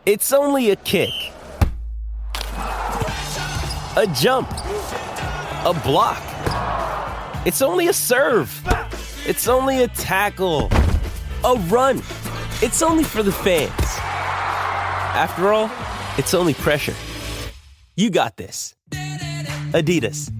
It's only a kick, a jump, a block. It's only a serve. It's only a tackle, a run. It's only for the fans. After all, it's only pressure. You got this. Adidas.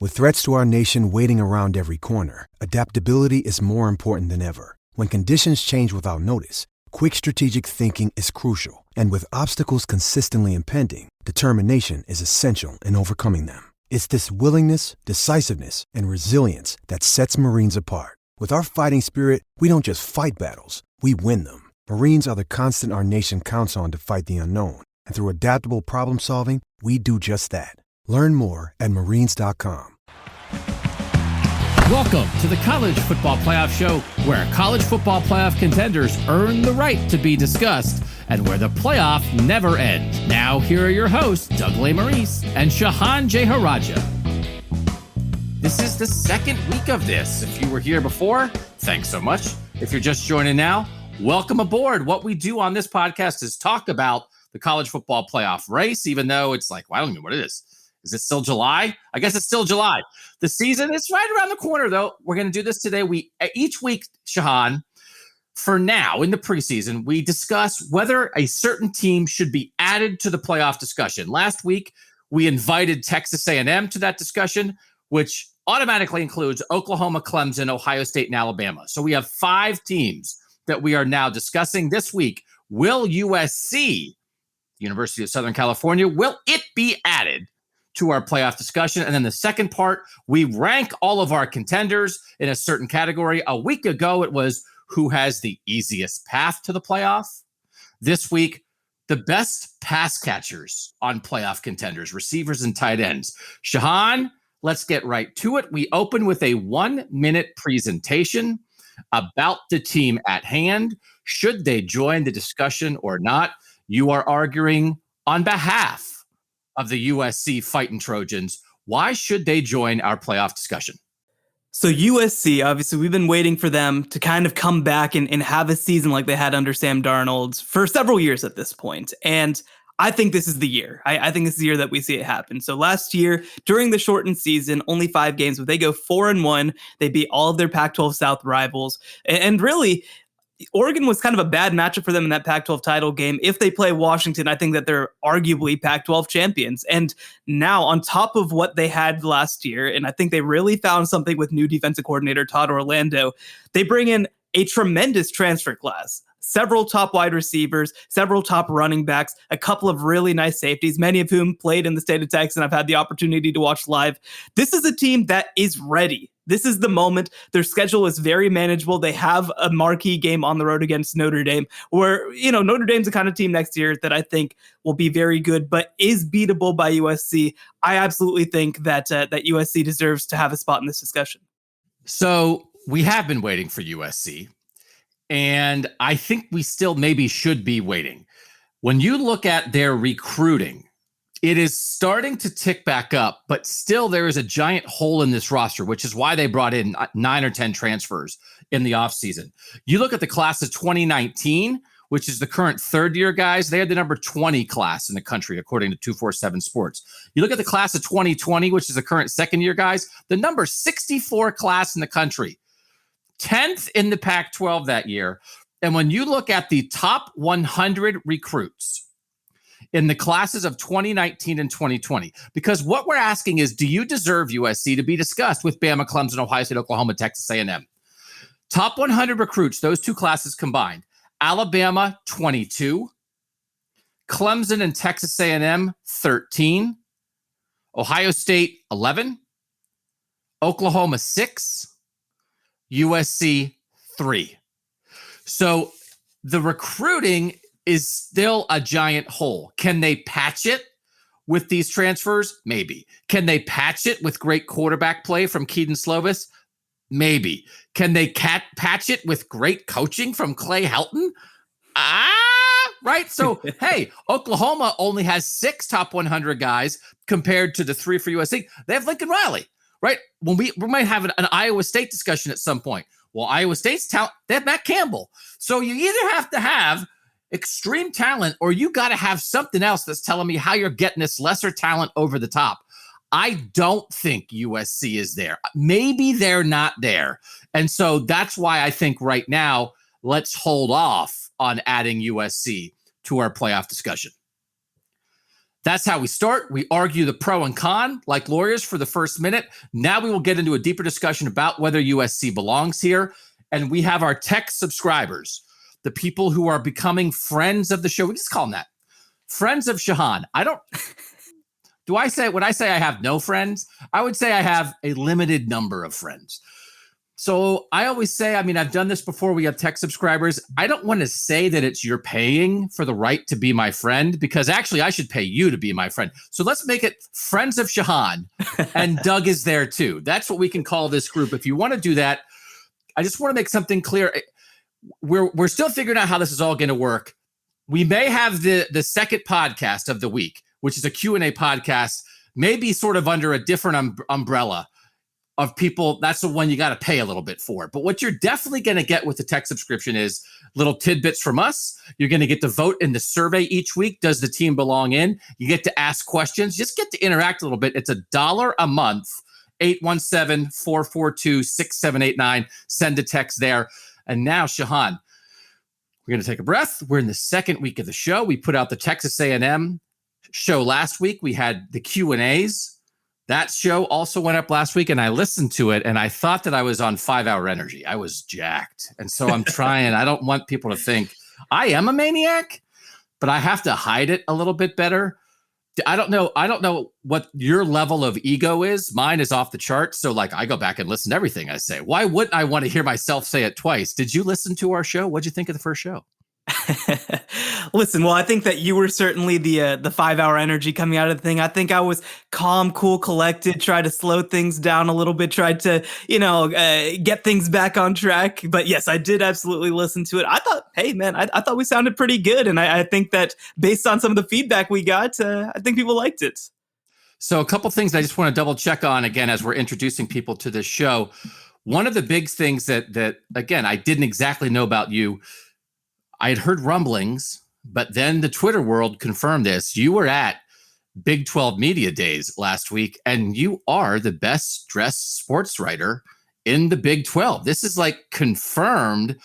With threats to our nation waiting around every corner, adaptability is more important than ever. When conditions change without notice, quick strategic thinking is crucial. And with obstacles consistently impending, determination is essential in overcoming them. It's this willingness, decisiveness, and resilience that sets Marines apart. With our fighting spirit, we don't just fight battles, we win them. Marines are the constant our nation counts on to fight the unknown. And through adaptable problem solving, we do just that. Learn more at Marines.com. Welcome to the College Football Playoff Show, where college football playoff contenders earn the right to be discussed and where the playoff never ends. Now, here are your hosts, Doug Lesmerises and Shehan Jeyarajah. This is the second week of this. If you were here before, thanks so much. If you're just joining now, welcome aboard. What we do on this podcast is talk about the college football playoff race, even though it's like, well, I don't even know what it is. Is it still July? I guess it's still July. The season is right around the corner, though. We're going to do this today. Each week, Shehan, for now, in the preseason, we discuss whether a certain team should be added to the playoff discussion. Last week, we invited Texas A&M to that discussion, which automatically includes Oklahoma, Clemson, Ohio State, and Alabama. So we have 5 teams that we are now discussing this week. Will USC, University of Southern California, will it be added to our playoff discussion? And then the second part, we rank all of our contenders in a certain category. A week ago, it was who has the easiest path to the playoff. This week, the best pass catchers on playoff contenders, receivers and tight ends. Shehan, let's get right to it. We open with a 1-minute presentation about the team at hand. Should they join the discussion or not? You are arguing on behalf of the USC Fighting Trojans. Why should they join our playoff discussion? So USC, obviously, we've been waiting for them to kind of come back and have a season like they had under Sam Darnold for several years at this point. And I think this is the year. I think this is the year that we see it happen. So last year, during the shortened season, only 5 games, but they go 4-1. They beat all of their Pac-12 South rivals. And really, Oregon was kind of a bad matchup for them in that Pac-12 title game. If they play Washington, I think that they're arguably Pac-12 champions. And now, on top of what they had last year, and I think they really found something with new defensive coordinator Todd Orlando, they bring in a tremendous transfer class. Several top wide receivers, several top running backs, a couple of really nice safeties, many of whom played in the state of Texas and I've had the opportunity to watch live. This is a team that is ready. This is the moment. Their schedule is very manageable. They have a marquee game on the road against Notre Dame, where, Notre Dame's the kind of team next year that I think will be very good, but is beatable by USC. I absolutely think that USC deserves to have a spot in this discussion. So we have been waiting for USC, and I think we still maybe should be waiting. When you look at their recruiting, it is starting to tick back up, but still there is a giant hole in this roster, which is why they brought in 9 or 10 transfers in the offseason. You look at the class of 2019, which is the current third-year guys. They had the number 20 class in the country, according to 247 Sports. You look at the class of 2020, which is the current second-year guys, the number 64 class in the country, 10th in the Pac-12 that year. And when you look at the top 100 recruits in the classes of 2019 and 2020, because what we're asking is, do you deserve USC to be discussed with Bama, Clemson, Ohio State, Oklahoma, Texas A&M? Top 100 recruits, those two classes combined. Alabama, 22. Clemson and Texas A&M, 13. Ohio State, 11. Oklahoma, 6. USC, 3. So the recruiting is still a giant hole. Can they patch it with these transfers? Maybe. Can they patch it with great quarterback play from Keaton Slovis? Maybe. Can they patch it with great coaching from Clay Helton? Right? So, hey, Oklahoma only has 6 top 100 guys compared to the 3 for USC. They have Lincoln Riley, right? When we might have an Iowa State discussion at some point. Well, Iowa State's talent, they have Matt Campbell. So you either have to have extreme talent or you got to have something else that's telling me how you're getting this lesser talent over the top. I don't think USC is there. Maybe they're not there. And so that's why I think right now, let's hold off on adding USC to our playoff discussion. That's how we start. We argue the pro and con like lawyers for the first minute. Now we will get into a deeper discussion about whether USC belongs here. And we have our tech subscribers, the people who are becoming friends of the show. We just call them that. Friends of Shehan. When I say I have no friends, I would say I have a limited number of friends. So I always say, I've done this before. We have tech subscribers. I don't want to say that it's you're paying for the right to be my friend, because actually I should pay you to be my friend. So let's make it Friends of Shehan, and Doug is there too. That's what we can call this group. If you want to do that, I just want to make something clear. We're still figuring out how this is all going to work. We may have the second podcast of the week, which is a Q&A podcast, maybe sort of under a different umbrella of people. That's the one you got to pay a little bit for. But what you're definitely going to get with the tech subscription is little tidbits from us. You're going to get to vote in the survey each week. Does the team belong in? You get to ask questions. Just get to interact a little bit. It's $1 a month, 817-442-6789. Send a text there. And now, Shehan, we're going to take a breath. We're in the second week of the show. We put out the Texas A&M show last week. We had the Q&As. That show also went up last week, and I listened to it, and I thought that I was on 5 Hour Energy. I was jacked. And so I'm trying. I don't want people to think I am a maniac, but I have to hide it a little bit better. I don't know what your level of ego is. Mine is off the charts. So I go back and listen to everything I say. Why wouldn't I want to hear myself say it twice? Did you listen to our show? What'd you think of the first show? Listen, well, I think that you were certainly the 5 Hour Energy coming out of the thing. I think I was calm, cool, collected, tried to slow things down a little bit, tried to, get things back on track. But yes, I did absolutely listen to it. I thought, hey, man, I thought we sounded pretty good. And I think that based on some of the feedback we got, I think people liked it. So a couple things I just want to double check on, again, as we're introducing people to this show. One of the big things that again, I didn't exactly know about you. I had heard rumblings, but then the Twitter world confirmed this. You were at Big 12 Media Days last week, and you are the best dressed sports writer in the Big 12. This is confirmed.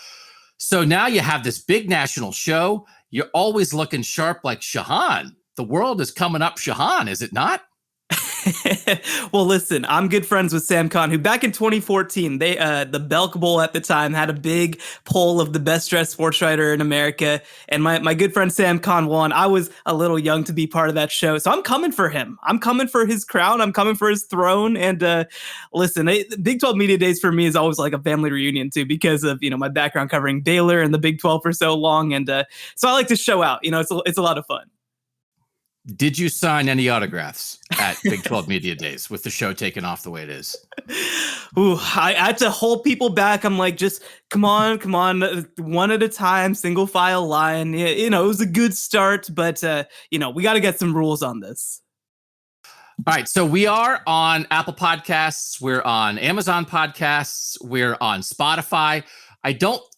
So now you have this big national show. You're always looking sharp like Shehan. The world is coming up Shehan, is it not? Well, listen, I'm good friends with Sam Kahn, who back in 2014, the Belk Bowl at the time had a big poll of the best dressed sports writer in America. And my good friend Sam Kahn won. I was a little young to be part of that show. So I'm coming for him. I'm coming for his crown. I'm coming for his throne. And listen, Big 12 Media Days for me is always like a family reunion too, because of, my background covering Baylor and the Big 12 for so long. And so I like to show out, it's a lot of fun. Did you sign any autographs at Big 12 Media Days with the show taken off the way it is? Ooh, I had to hold people back. I'm like, just come on, one at a time, single file line. It was a good start, but we got to get some rules on this. All right, so we are on Apple Podcasts, we're on Amazon Podcasts, we're on Spotify. I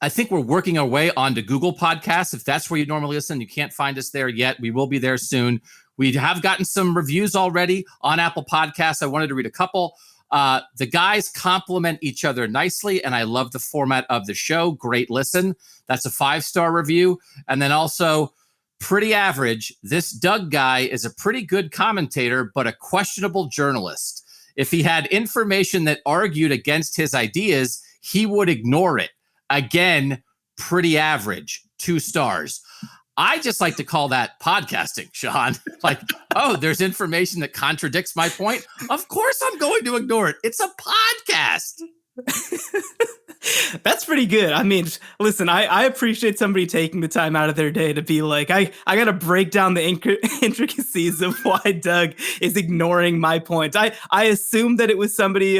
think we're working our way onto Google Podcasts. If that's where you normally listen, you can't find us there yet. We will be there soon. We have gotten some reviews already on Apple Podcasts. I wanted to read a couple. The guys compliment each other nicely, and I love the format of the show. Great listen. That's a 5-star review. And then also, pretty average. This Doug guy is a pretty good commentator, but a questionable journalist. If he had information that argued against his ideas, he would ignore it. Again, pretty average, 2 stars. I just like to call that podcasting, Shehan. There's information that contradicts my point. Of course I'm going to ignore it. It's a podcast. That's pretty good. I mean, listen, I appreciate somebody taking the time out of their day to be like, I got to break down the intricacies of why Doug is ignoring my point. I assumed that it was somebody,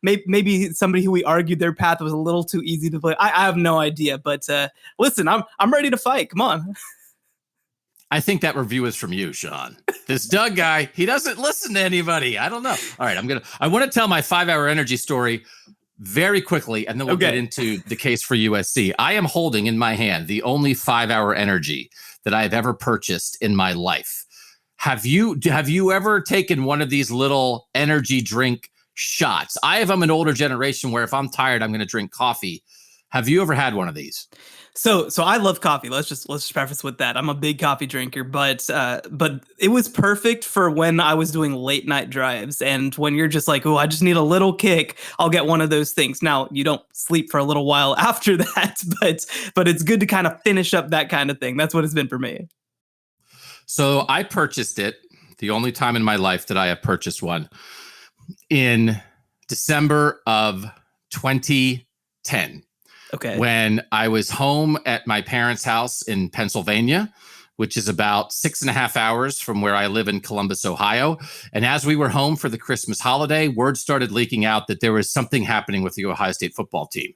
maybe somebody who we argued their path was a little too easy to play. I have no idea, but listen, I'm ready to fight. Come on. I think that review is from you, Shehan. This Doug guy, he doesn't listen to anybody. I don't know. All right, I want to tell my 5 Hour Energy story very quickly, and then we'll get into the case for USC. I am holding in my hand the only 5-hour energy that I have ever purchased in my life. Have you ever taken one of these little energy drink shots? I have, I'm an older generation where if I'm tired, I'm going to drink coffee. Have you ever had one of these? So I love coffee. Let's just preface with that. I'm a big coffee drinker, but it was perfect for when I was doing late night drives, and when you're just like, oh, I just need a little kick, I'll get one of those things. Now you don't sleep for a little while after that, but it's good to kind of finish up that kind of thing. That's what it's been for me. So I purchased it, the only time in my life that I have purchased one, in December of 2010. Okay. When I was home at my parents' house in Pennsylvania, which is about 6.5 hours from where I live in Columbus, Ohio. And as we were home for the Christmas holiday, word started leaking out that there was something happening with the Ohio State football team.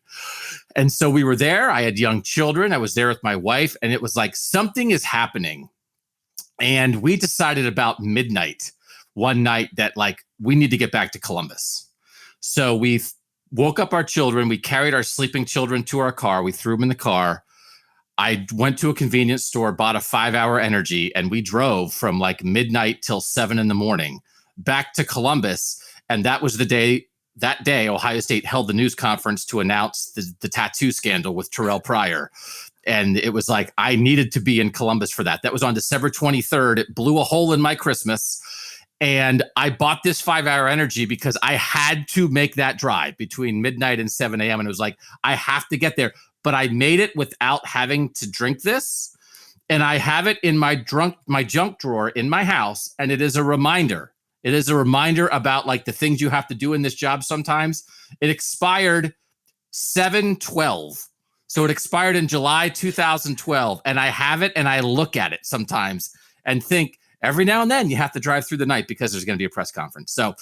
And so we were there. I had young children. I was there with my wife, and it was like, something is happening. And we decided about midnight one night that like, we need to get back to Columbus. So we woke up our children. We carried our sleeping children to our car. We threw them in the car. I went to a convenience store, bought a 5-hour energy, and we drove from like midnight till 7 a.m. back to Columbus. And that was the day, that day, Ohio State held the news conference to announce the tattoo scandal with Terrell Pryor. And it was like, I needed to be in Columbus for that. That was on December 23rd. It blew a hole in my Christmas. And I bought this 5-hour energy because I had to make that drive between midnight and 7 a.m. And it was like, I have to get there. But I made it without having to drink this. And I have it in my junk drawer in my house. And it is a reminder. It is a reminder about like the things you have to do in this job sometimes. It expired 7/12. So it expired in July 2012. And I have it and I look at it sometimes and think, every now and then you have to drive through the night because there's going to be a press conference. So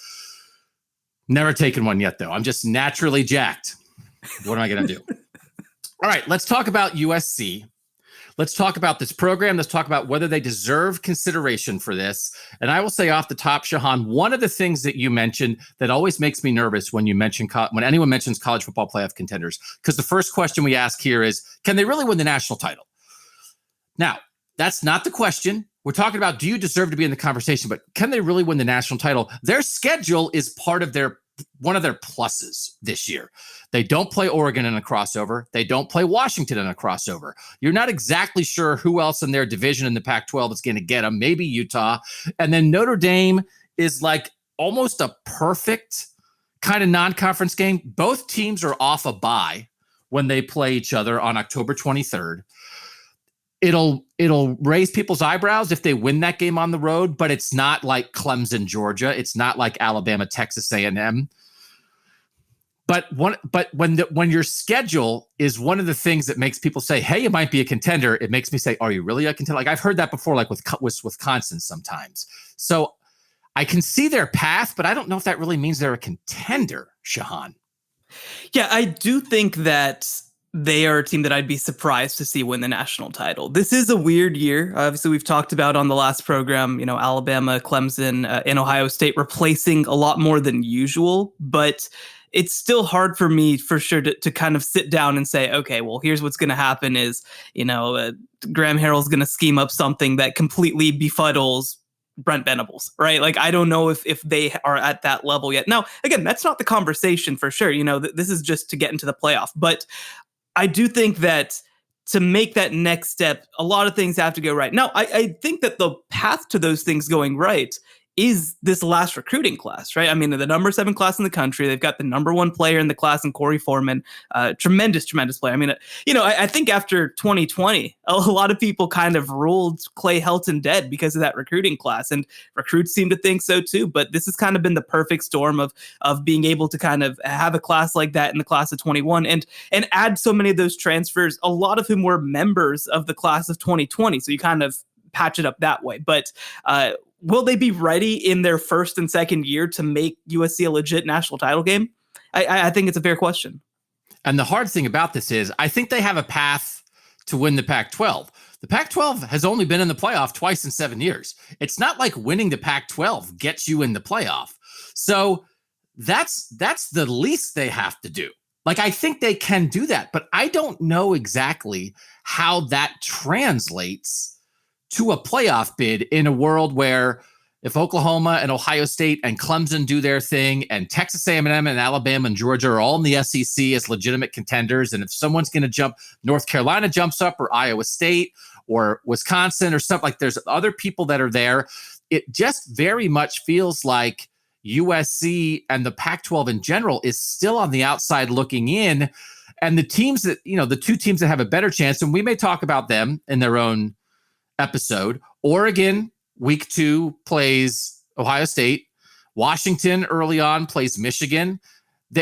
never taken one yet, though. I'm just naturally jacked. What am I going to do? All right, let's talk about USC. Let's talk about this program. Let's talk about whether they deserve consideration for this. And I will say off the top, Shehan, one of the things that you mentioned that always makes me nervous when you mention when anyone mentions college football playoff contenders, because the first question we ask here is, can they really win the national title? Now, that's not the question. We're talking about, do you deserve to be in the conversation, but can they really win the national title? Their schedule is part of one of their pluses this year. They don't play Oregon in a crossover. They don't play Washington in a crossover. You're not exactly sure who else in their division in the Pac-12 is going to get them. Maybe Utah. And then Notre Dame is like almost a perfect kind of non-conference game. Both teams are off a bye when they play each other on October 23rd. It'll raise people's eyebrows if they win that game on the road, but it's not like Clemson, Georgia. It's not like Alabama, Texas A&M. But when your schedule is one of the things that makes people say, "Hey, you might be a contender," it makes me say, "Are you really a contender?" Like I've heard that before, like with Wisconsin sometimes. So I can see their path, but I don't know if that really means they're a contender, Shehan. Yeah, I do think that they are a team that I'd be surprised to see win the national title. This is a weird year. Obviously, we've talked about on the last program, Alabama, Clemson, and Ohio State replacing a lot more than usual. But it's still hard for me, for sure, to kind of sit down and say, okay, well, here's what's going to happen is, Graham Harrell's going to scheme up something that completely befuddles Brent Venables, right? Like, I don't know if they are at that level yet. Now, again, that's not the conversation for sure. This is just to get into the playoff. But I do think that to make that next step, a lot of things have to go right. Now, I think that the path to those things going right is this last recruiting class, right? I mean, the number 7 class in the country. They've got the number 1 player in the class in Corey Foreman. Tremendous player. I mean, I think after 2020, a lot of people kind of ruled Clay Helton dead because of that recruiting class. And recruits seem to think so too. But this has kind of been the perfect storm of being able to kind of have a class like that in the class of 21 and add so many of those transfers, a lot of whom were members of the class of 2020. So you kind of patch it up that way. But will they be ready in their first and second year to make USC a legit national title game? I think it's a fair question. And the hard thing about this is I think they have a path to win the Pac-12. The Pac-12 has only been in the playoff twice in 7 years. It's not like winning the Pac-12 gets you in the playoff. So that's the least they have to do. Like, I think they can do that, but I don't know exactly how that translates to a playoff bid in a world where if Oklahoma and Ohio State and Clemson do their thing and Texas A&M and Alabama and Georgia are all in the SEC as legitimate contenders, and if someone's going to jump, North Carolina jumps up or Iowa State or Wisconsin or something, like there's other people that are there, it just very much feels like USC and the Pac-12 in general is still on the outside looking in. And the teams that, the two teams that have a better chance, and we may talk about them in their own episode, Oregon, week 2 plays Ohio State. Washington early on plays Michigan.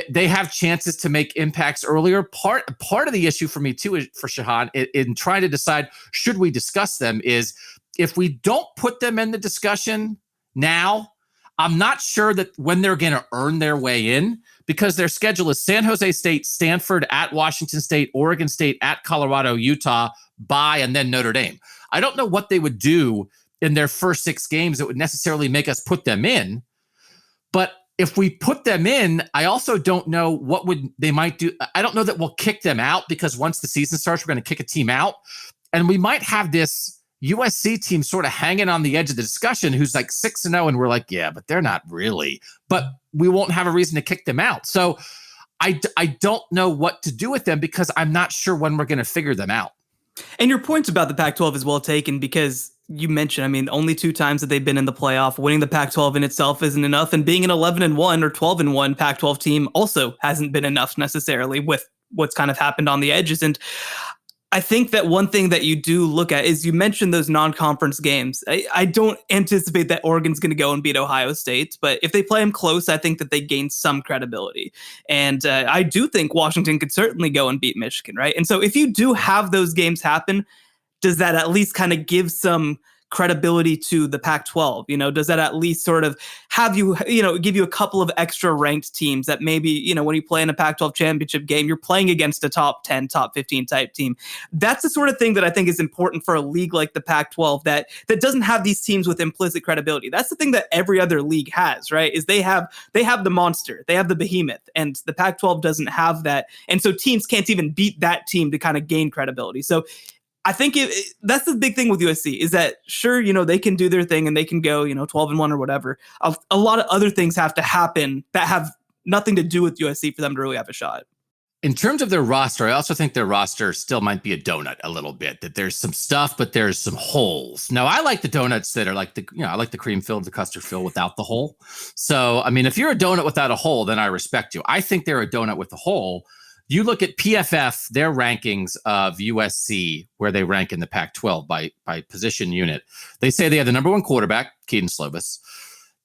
They have chances to make impacts earlier. Part of the issue for me too, is for Shehan, in trying to decide should we discuss them, is if we don't put them in the discussion now, I'm not sure that when they're going to earn their way in, because their schedule is San Jose State, Stanford, at Washington State, Oregon State, at Colorado, Utah, bye, and then Notre Dame. I don't know what they would do in their first 6 games that would necessarily make us put them in. But if we put them in, I also don't know what they might do. I don't know that we'll kick them out, because once the season starts, we're going to kick a team out. And we might have this USC team sort of hanging on the edge of the discussion who's like 6-0, and we're like, yeah, but they're not really. But we won't have a reason to kick them out. So I don't know what to do with them, because I'm not sure when we're going to figure them out. And your points about the Pac-12 is well taken, because you mentioned, only 2 times that they've been in the playoff. Winning the Pac-12 in itself isn't enough, and being an 11-1 or 12-1 Pac-12 team also hasn't been enough necessarily with what's kind of happened on the edges. And I think that one thing that you do look at is you mentioned those non-conference games. I don't anticipate that Oregon's going to go and beat Ohio State, but if they play them close, I think that they gain some credibility. And I do think Washington could certainly go and beat Michigan, right? And so if you do have those games happen, does that at least kind of give some credibility to the Pac-12? Does that at least sort of have you, give you a couple of extra ranked teams that maybe, when you play in a Pac-12 championship game, you're playing against a top 10, top 15 type team. That's the sort of thing that I think is important for a league like the Pac-12 that doesn't have these teams with implicit credibility. That's the thing that every other league has, right? Is they have the monster, they have the behemoth, and the Pac-12 doesn't have that. And so teams can't even beat that team to kind of gain credibility. So I think that's the big thing with USC, is that sure, they can do their thing and they can go, 12-1 or whatever. A lot of other things have to happen that have nothing to do with USC for them to really have a shot. In terms of their roster, I also think their roster still might be a donut a little bit, that there's some stuff, but there's some holes. Now, I like the donuts that are like I like the cream filled, the custard filled without the hole. So, if you're a donut without a hole, then I respect you. I think they're a donut with a hole. You look at PFF, their rankings of USC, where they rank in the Pac-12 by position unit. They say they have the number 1 quarterback, Keaton Slovis.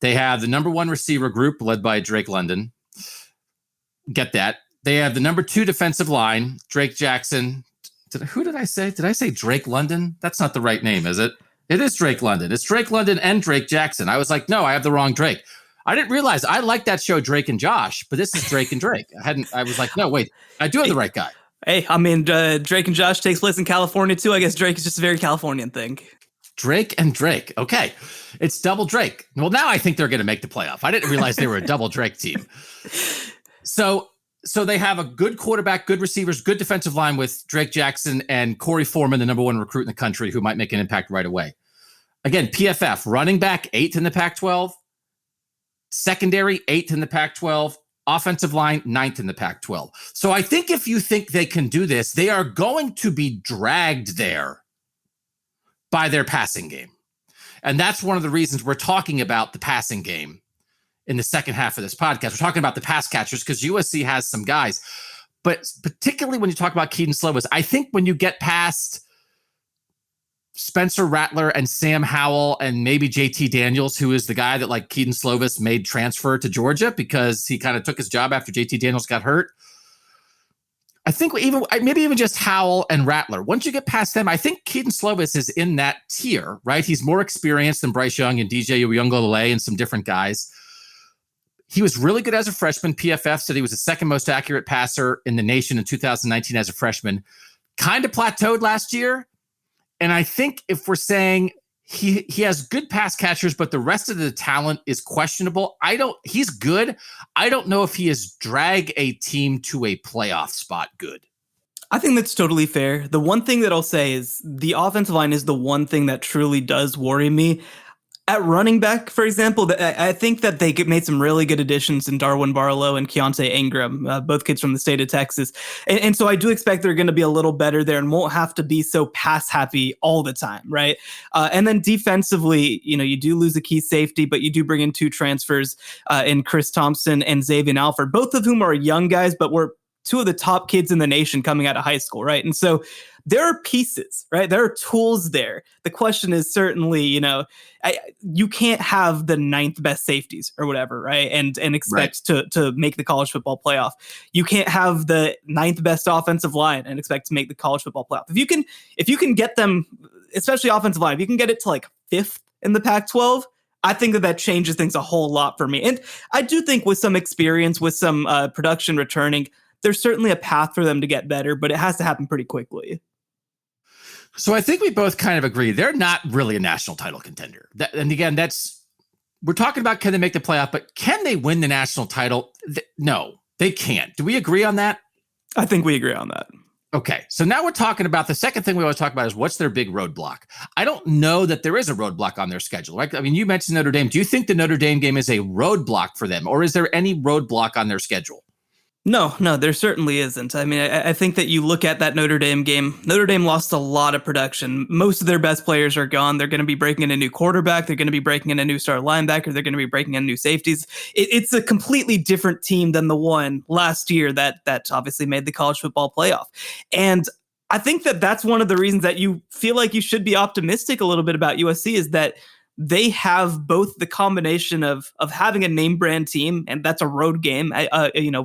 They have the number 1 receiver group led by Drake London. Get that. They have the number 2 defensive line, Drake Jackson. Who did I say? Did I say Drake London? That's not the right name, is it? It is Drake London. It's Drake London and Drake Jackson. I was like, no, I have the wrong Drake. I didn't realize I like that show, Drake and Josh, but this is Drake and Drake. I was like, no, wait, I do have the right guy. Hey, Drake and Josh takes place in California too. I guess Drake is just a very Californian thing. Drake and Drake. Okay. It's double Drake. Well, now I think they're going to make the playoff. I didn't realize they were a double Drake team. So they have a good quarterback, good receivers, good defensive line with Drake Jackson and Corey Foreman, the number 1 recruit in the country, who might make an impact right away. Again, PFF, running back 8th in the Pac-12. Secondary, 8th in the Pac-12. Offensive line, 9th in the Pac-12. So I think if you think they can do this, they are going to be dragged there by their passing game. And that's one of the reasons we're talking about the passing game in the second half of this podcast. We're talking about the pass catchers because USC has some guys. But particularly when you talk about Keaton Slovis, I think when you get past Spencer Rattler and Sam Howell and maybe JT Daniels, who is the guy that like Keaton Slovis made transfer to Georgia because he kind of took his job after JT Daniels got hurt. I think maybe even just Howell and Rattler. Once you get past them, I think Keaton Slovis is in that tier, right? He's more experienced than Bryce Young and DJ Uyunglele and some different guys. He was really good as a freshman. PFF said he was the 2nd most accurate passer in the nation in 2019 as a freshman. Kind of plateaued last year. And I think if we're saying he has good pass catchers, but the rest of the talent is questionable. He's good. I don't know if he has dragged a team to a playoff spot good. I think that's totally fair. The one thing that I'll say is the offensive line is the one thing that truly does worry me. At running back, for example, I think that they made some really good additions in Darwin Barlow and Keontae Ingram, both kids from the state of Texas. And so I do expect they're going to be a little better there and won't have to be so pass happy all the time, right? And then defensively, you do lose a key safety, but you do bring in 2 transfers in Chris Thompson and Xavier Alford, both of whom are young guys, but were 2 of the top kids in the nation coming out of high school, right? And so there are pieces, right? There are tools there. The question is certainly, you can't have the 9th best safeties or whatever, right? And expect to make the college football playoff. You can't have the 9th best offensive line and expect to make the college football playoff. If you can get them, especially offensive line, if you can get it to like 5th in the Pac-12, I think that changes things a whole lot for me. And I do think with some experience, with some production returning, there's certainly a path for them to get better, but it has to happen pretty quickly. So I think we both kind of agree they're not really a national title contender. And again, we're talking about can they make the playoff, but can they win the national title? No, they can't. Do we agree on that? I think we agree on that. Okay, so now we're talking about the second thing we always talk about is what's their big roadblock. I don't know that there is a roadblock on their schedule, right? I mean, you mentioned Notre Dame. Do you think the Notre Dame game is a roadblock for them, or is there any roadblock on their schedule? No, there certainly isn't. I mean, I think that you look at that Notre Dame game, Notre Dame lost a lot of production. Most of their best players are gone. They're going to be breaking in a new quarterback. They're going to be breaking in a new star linebacker. They're going to be breaking in new safeties. It's a completely different team than the one last year that obviously made the college football playoff. And I think that that's one of the reasons that you feel like you should be optimistic a little bit about USC is that they have both the combination of having a name brand team, and that's a road game,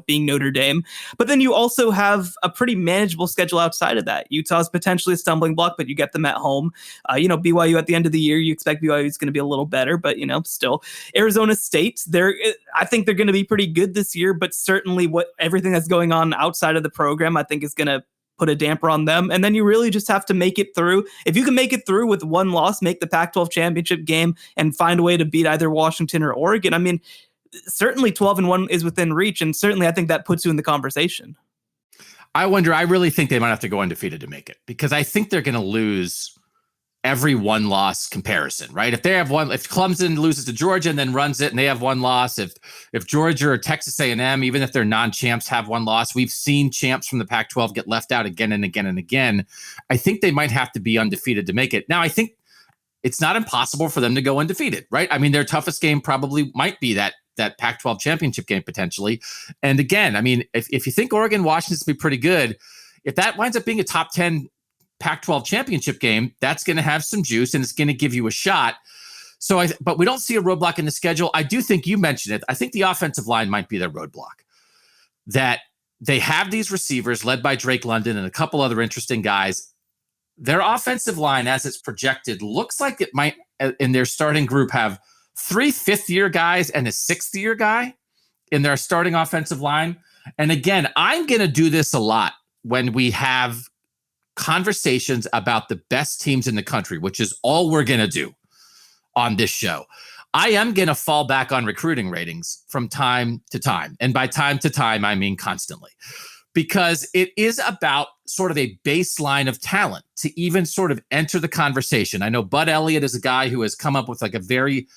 being Notre Dame. But then you also have a pretty manageable schedule outside of that. Utah's potentially a stumbling block, but you get them at home. BYU at the end of the year, you expect BYU is going to be a little better, but still. Arizona State, I think they're going to be pretty good this year, but certainly everything that's going on outside of the program, I think is going to put a damper on them. And then you really just have to make it through. If you can make it through with one loss, make the Pac-12 championship game and find a way to beat either Washington or Oregon. I mean, certainly 12-1 is within reach. And certainly I think that puts you in the conversation. I really think they might have to go undefeated to make it because I think they're going to lose every one loss comparison, right? If Clemson loses to Georgia and then runs it and they have one loss, if Georgia or Texas A&M, even if they're non-champs, have one loss, we've seen champs from the Pac-12 get left out again and again and again. I think they might have to be undefeated to make it. Now, I think it's not impossible for them to go undefeated, right? I mean, their toughest game probably might be that Pac-12 championship game potentially. And again, I mean, if you think Oregon, Washington's be pretty good, if that winds up being a top 10 Pac-12 championship game, that's going to have some juice and it's going to give you a shot. But we don't see a roadblock in the schedule. I do think you mentioned it. I think the offensive line might be their roadblock. That they have these receivers led by Drake London and a couple other interesting guys. Their offensive line, as it's projected, looks like it might, in their starting group, have 3 fifth-year guys and a 6th-year guy in their starting offensive line. And again, I'm going to do this a lot when we have conversations about the best teams in the country, which is all we're going to do on this show. I am going to fall back on recruiting ratings from time to time. And by time to time, I mean constantly, because it is about sort of a baseline of talent to even sort of enter the conversation. I know Bud Elliott is a guy who has come up with like a very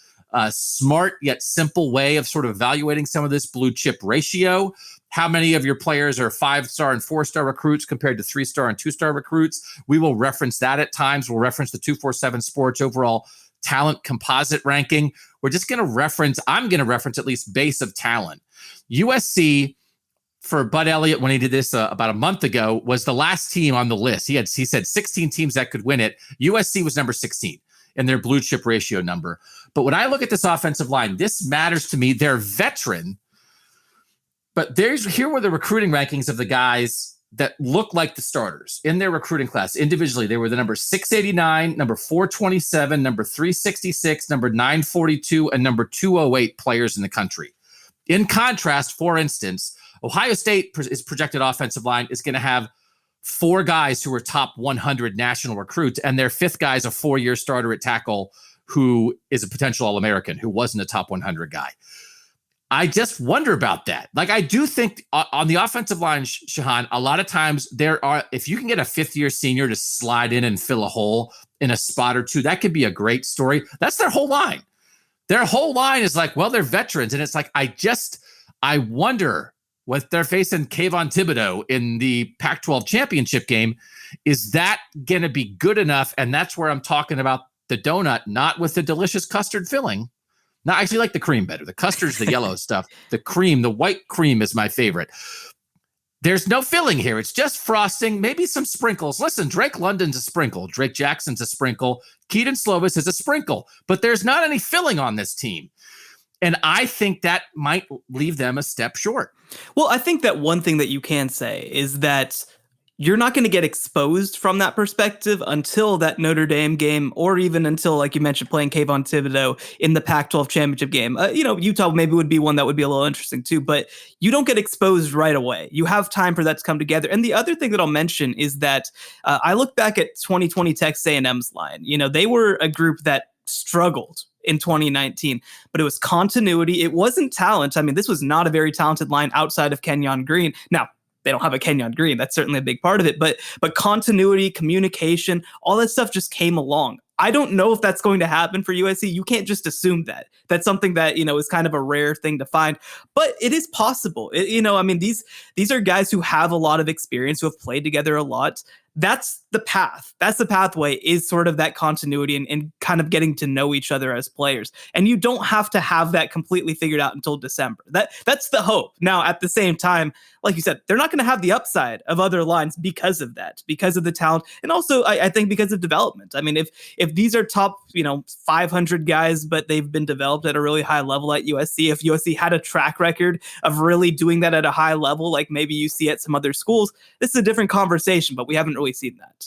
smart yet simple way of sort of evaluating some of this blue chip ratio. How many of your players are 5-star and 4-star recruits compared to 3-star and 2-star recruits? We will reference that at times. We'll reference the 247 Sports overall talent composite ranking. I'm going to reference at least base of talent. USC, for Bud Elliott, when he did this about a month ago, was the last team on the list. He said 16 teams that could win it. USC was number 16 in their blue chip ratio number. But when I look at this offensive line, this matters to me. They're veteran. But here were the recruiting rankings of the guys that look like the starters in their recruiting class. Individually, they were the number 689, number 427, number 366, number 942, and number 208 players in the country. In contrast, for instance, Ohio State is projected offensive line is going to have 4 guys who were top 100 national recruits, and their 5th guy is a 4-year starter at tackle who is a potential All-American who wasn't a top 100 guy. I just wonder about that. Like, I do think on the offensive line, Shehan, a lot of times if you can get a 5th-year senior to slide in and fill a hole in a spot or two, that could be a great story. That's their whole line. Their whole line is like, well, they're veterans. And it's like, I wonder what they're facing Kayvon Thibodeau in the Pac-12 championship game. Is that going to be good enough? And that's where I'm talking about the donut, not with the delicious custard filling. No, I actually like the cream better. The custard's the yellow stuff. The cream, the white cream is my favorite. There's no filling here. It's just frosting, maybe some sprinkles. Listen, Drake London's a sprinkle. Drake Jackson's a sprinkle. Keaton Slovis is a sprinkle. But there's not any filling on this team. And I think that might leave them a step short. Well, I think that one thing that you can say is that you're not going to get exposed from that perspective until that Notre Dame game, or even until, like you mentioned, playing Kayvon Thibodeau in the Pac-12 championship game. Utah maybe would be one that would be a little interesting too, but you don't get exposed right away. You have time for that to come together. And the other thing that I'll mention is that I look back at 2020 Texas A&M's line. They were a group that struggled in 2019, but it was continuity. It wasn't talent. I mean, this was not a very talented line outside of Kenyon Green. Now, they don't have a Kenyon Green. That's certainly a big part of it. But continuity, communication, all that stuff just came along. I don't know if that's going to happen for USC. You can't just assume that. That's something that, is kind of a rare thing to find. But it is possible. These are guys who have a lot of experience, who have played together a lot. That's the path. That's the pathway, is sort of that continuity and kind of getting to know each other as players. And you don't have to have that completely figured out until December. That's the hope. Now, at the same time, like you said, they're not going to have the upside of other lines because of that, because of the talent. And also, I think because of development. I mean, if these are top, 500 guys, but they've been developed at a really high level at USC, if USC had a track record of really doing that at a high level, like maybe you see at some other schools, this is a different conversation, but we haven't really seen that.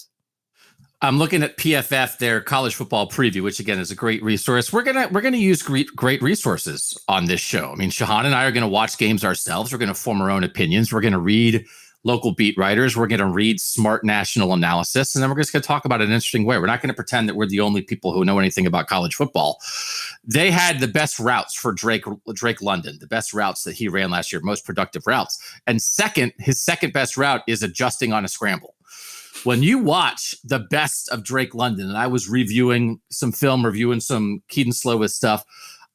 I'm looking at PFF, their college football preview, which again is a great resource. We're gonna use great resources on this show. I mean, Shehan and I are gonna watch games ourselves. We're gonna form our own opinions. We're gonna read local beat writers. We're gonna read smart national analysis, and then we're just gonna talk about it in an interesting way. We're not gonna pretend that we're the only people who know anything about college football. They had the best routes for Drake London, the best routes that he ran last year, most productive routes. And his second best route is adjusting on a scramble. When you watch the best of Drake London, and I was reviewing some film, reviewing some Keaton Slovis stuff,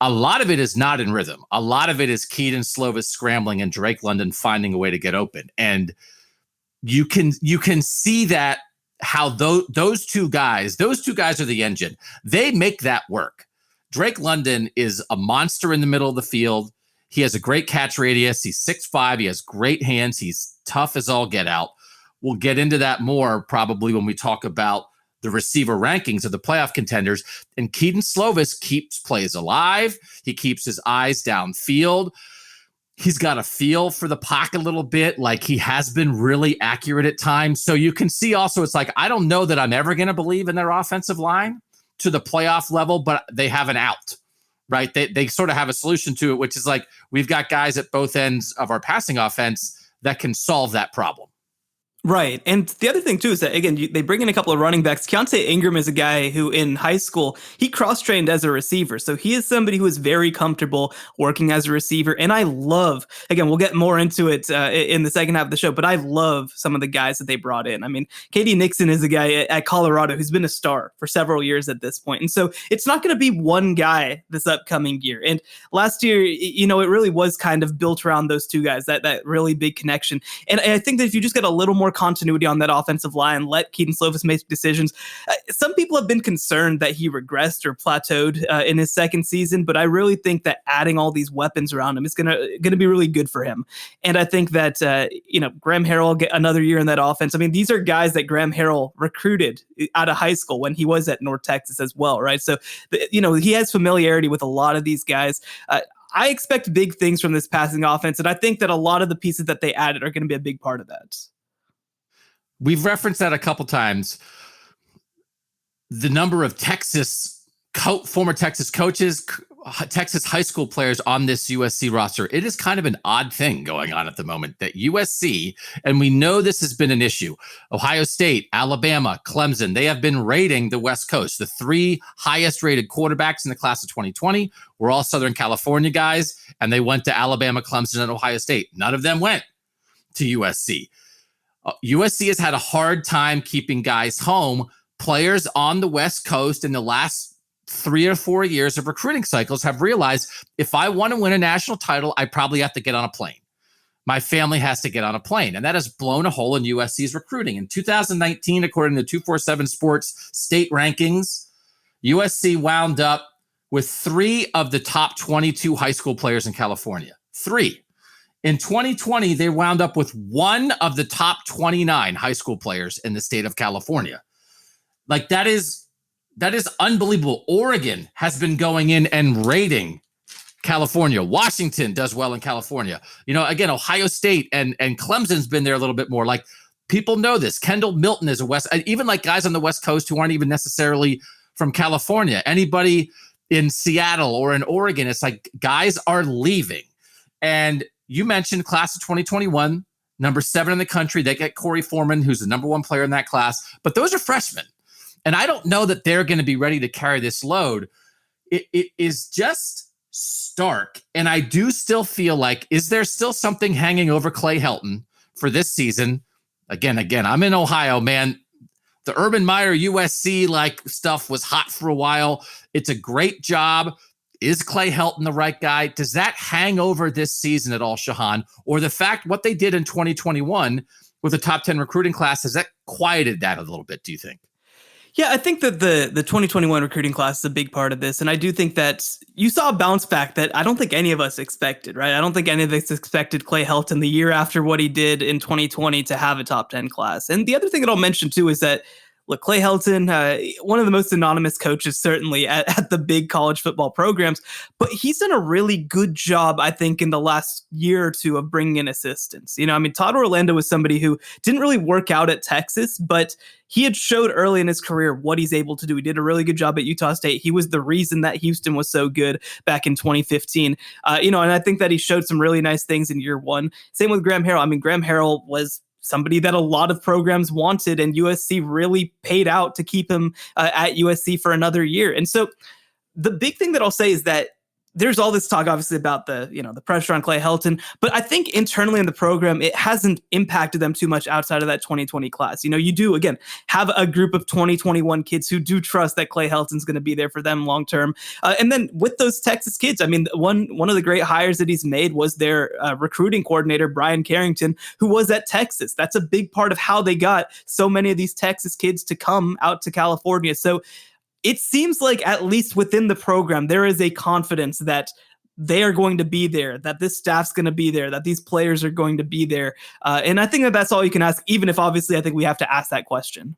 a lot of it is not in rhythm. A lot of it is Keaton Slovis scrambling and Drake London finding a way to get open. And you can see that how those two guys are the engine. They make that work. Drake London is a monster in the middle of the field. He has a great catch radius. He's 6'5". He has great hands. He's tough as all get out. We'll get into that more probably when we talk about the receiver rankings of the playoff contenders. And Keaton Slovis keeps plays alive. He keeps his eyes downfield. He's got a feel for the pocket a little bit. Like, he has been really accurate at times. So you can see also, it's like, I don't know that I'm ever going to believe in their offensive line to the playoff level, but they have an out, right? They sort of have a solution to it, which is like, we've got guys at both ends of our passing offense that can solve that problem. Right. And the other thing, too, is that, again, they bring in a couple of running backs. Keontae Ingram is a guy who in high school, he cross-trained as a receiver. So he is somebody who is very comfortable working as a receiver. And I love, again, we'll get more into it in the second half of the show, but I love some of the guys that they brought in. I mean, K.D. Nixon is a guy at Colorado who's been a star for several years at this point. And so it's not going to be one guy this upcoming year. And last year, it really was kind of built around those two guys, that really big connection. And I think that if you just get a little more continuity on that offensive line, let Keaton Slovis make decisions. Some people have been concerned that he regressed or plateaued in his second season, but I really think that adding all these weapons around him is gonna be really good for him. And I think that Graham Harrell get another year in that offense. I mean, these are guys that Graham Harrell recruited out of high school when he was at North Texas as well, right? So he has familiarity with a lot of these guys. I expect big things from this passing offense, and I think that a lot of the pieces that they added are going to be a big part of that. We've referenced that a couple times. The number of former Texas coaches Texas high school players on this USC roster. It is kind of an odd thing going on at the moment that USC, and we know this has been an issue, Ohio State, Alabama, Clemson, they have been rating the West Coast. The 3 highest rated quarterbacks in the class of 2020 were all Southern California guys, and they went to Alabama, Clemson, and Ohio State. None of them went to USC. USC has had a hard time keeping guys home. Players on the West Coast in the last 3 or 4 years of recruiting cycles have realized if I want to win a national title, I probably have to get on a plane. My family has to get on a plane. And that has blown a hole in USC's recruiting. In 2019, according to 247 Sports state rankings, USC wound up with 3 of the top 22 high school players in California. 3. In 2020, they wound up with 1 of the top 29 high school players in the state of California. Like, that is unbelievable. Oregon has been going in and rating California. Washington does well in California. Again, Ohio State and Clemson's been there a little bit more. Like, people know this. Kendall Milton is even like guys on the West Coast who aren't even necessarily from California. Anybody in Seattle or in Oregon, it's like guys are leaving. And you mentioned class of 2021, number 7 in the country. They get Corey Foreman, who's the number 1 player in that class. But those are freshmen. And I don't know that they're going to be ready to carry this load. It is just stark. And I do still feel like, is there still something hanging over Clay Helton for this season? Again, I'm in Ohio, man. The Urban Meyer USC stuff was hot for a while. It's a great job. Is Clay Helton the right guy? Does that hang over this season at all, Shehan? Or the fact what they did in 2021 with the top 10 recruiting class, has that quieted that a little bit, do you think? Yeah, I think that the 2021 recruiting class is a big part of this. And I do think that you saw a bounce back that I don't think any of us expected, right? I don't think any of us expected Clay Helton the year after what he did in 2020 to have a top 10 class. And the other thing that I'll mention too is that, look, Clay Helton, one of the most anonymous coaches, certainly at the big college football programs, but he's done a really good job, I think, in the last year or two of bringing in assistants. Todd Orlando was somebody who didn't really work out at Texas, but he had showed early in his career what he's able to do. He did a really good job at Utah State. He was the reason that Houston was so good back in 2015. And I think that he showed some really nice things in year 1. Same with Graham Harrell. Graham Harrell was somebody that a lot of programs wanted, and USC really paid out to keep him at USC for another year. And so the big thing that I'll say is that there's all this talk, obviously, about the pressure on Clay Helton, but I think internally in the program, it hasn't impacted them too much outside of that 2020 class. You do, again, have a group of 2021 kids who do trust that Clay Helton's going to be there for them long term. And then with those Texas kids, one of the great hires that he's made was their recruiting coordinator, Brian Carrington, who was at Texas. That's a big part of how they got so many of these Texas kids to come out to California. So it seems like, at least within the program, there is a confidence that they are going to be there, that this staff's going to be there, that these players are going to be there. And I think that that's all you can ask, even if obviously I think we have to ask that question.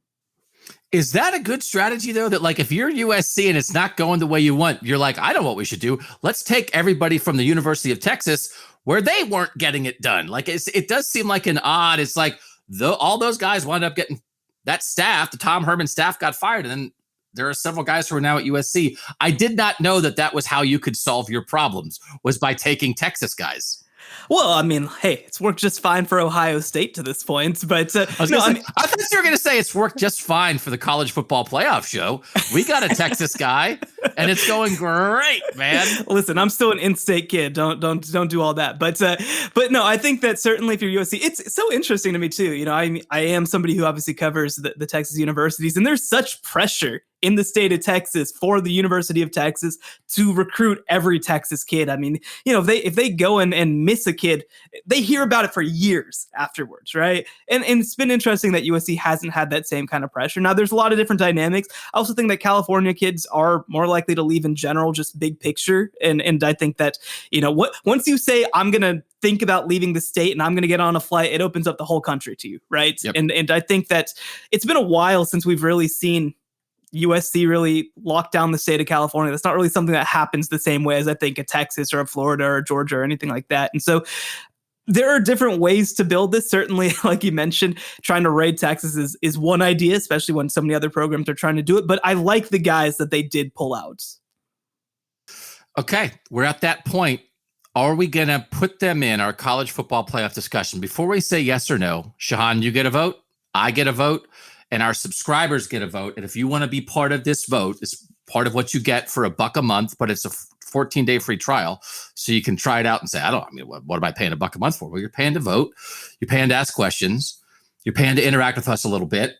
Is that a good strategy, though? That if you're USC and it's not going the way you want, you're like, I know what we should do. Let's take everybody from the University of Texas where they weren't getting it done. It does seem like an odd, it's like all those guys wound up getting that staff, the Tom Herman staff got fired. And then there are several guys who are now at USC. I did not know that was how you could solve your problems, was by taking Texas guys. Well, hey, it's worked just fine for Ohio State to this point, but I thought you were going to say it's worked just fine for the college football playoff show. We got a Texas guy, and it's going great, man. Listen, I'm still an in-state kid. Don't do all that. But no, I think that certainly if you're USC, it's so interesting to me too. I am somebody who obviously covers the Texas universities, and there's such pressure in the state of Texas for the University of Texas to recruit every Texas kid. If they go and miss a kid, they hear about it for years afterwards, right? And it's been interesting that USC hasn't had that same kind of pressure. Now, there's a lot of different dynamics. I also think that California kids are more likely to leave in general, just big picture. And I think that, once you say, I'm going to think about leaving the state and I'm going to get on a flight, it opens up the whole country to you, right? Yep. And I think that it's been a while since we've really seen USC really lock down the state of California. That's not really something that happens the same way as I think a Texas or a Florida or Georgia or anything like that. And so there are different ways to build this. Certainly, like you mentioned, trying to raid Texas is one idea, especially when so many other programs are trying to do it. But I like the guys that they did pull out. Okay, we're at that point. Are we going to put them in our college football playoff discussion? Before we say yes or no, Shehan, you get a vote, I get a vote, and our subscribers get a vote. And if you want to be part of this vote, it's part of what you get for $1 a month, but it's a 14-day free trial. So you can try it out and say, what am I paying $1 a month for? Well, you're paying to vote. You're paying to ask questions. You're paying to interact with us a little bit.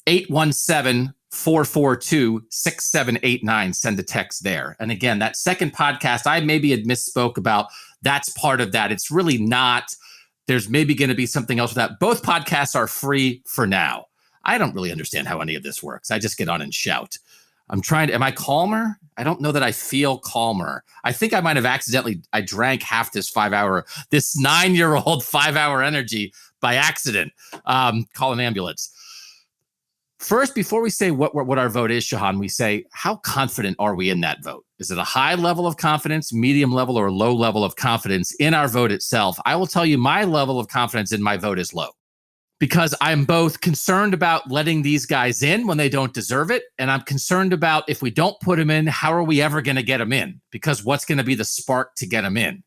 817-442-6789. Send a text there. And again, that second podcast, I maybe had misspoke about that's part of that. It's really not. There's maybe going to be something else with that. Both podcasts are free for now. I don't really understand how any of this works. I just get on and shout. Am I calmer? I don't know that I feel calmer. I think I might have I drank half this 9-year-old 5-hour energy by accident. Call an ambulance. First, before we say what our vote is, Shehan, we say, how confident are we in that vote? Is it a high level of confidence, medium level, or low level of confidence in our vote itself? I will tell you my level of confidence in my vote is low because I'm both concerned about letting these guys in when they don't deserve it, and I'm concerned about if we don't put them in, how are we ever going to get them in? Because what's going to be the spark to get them in?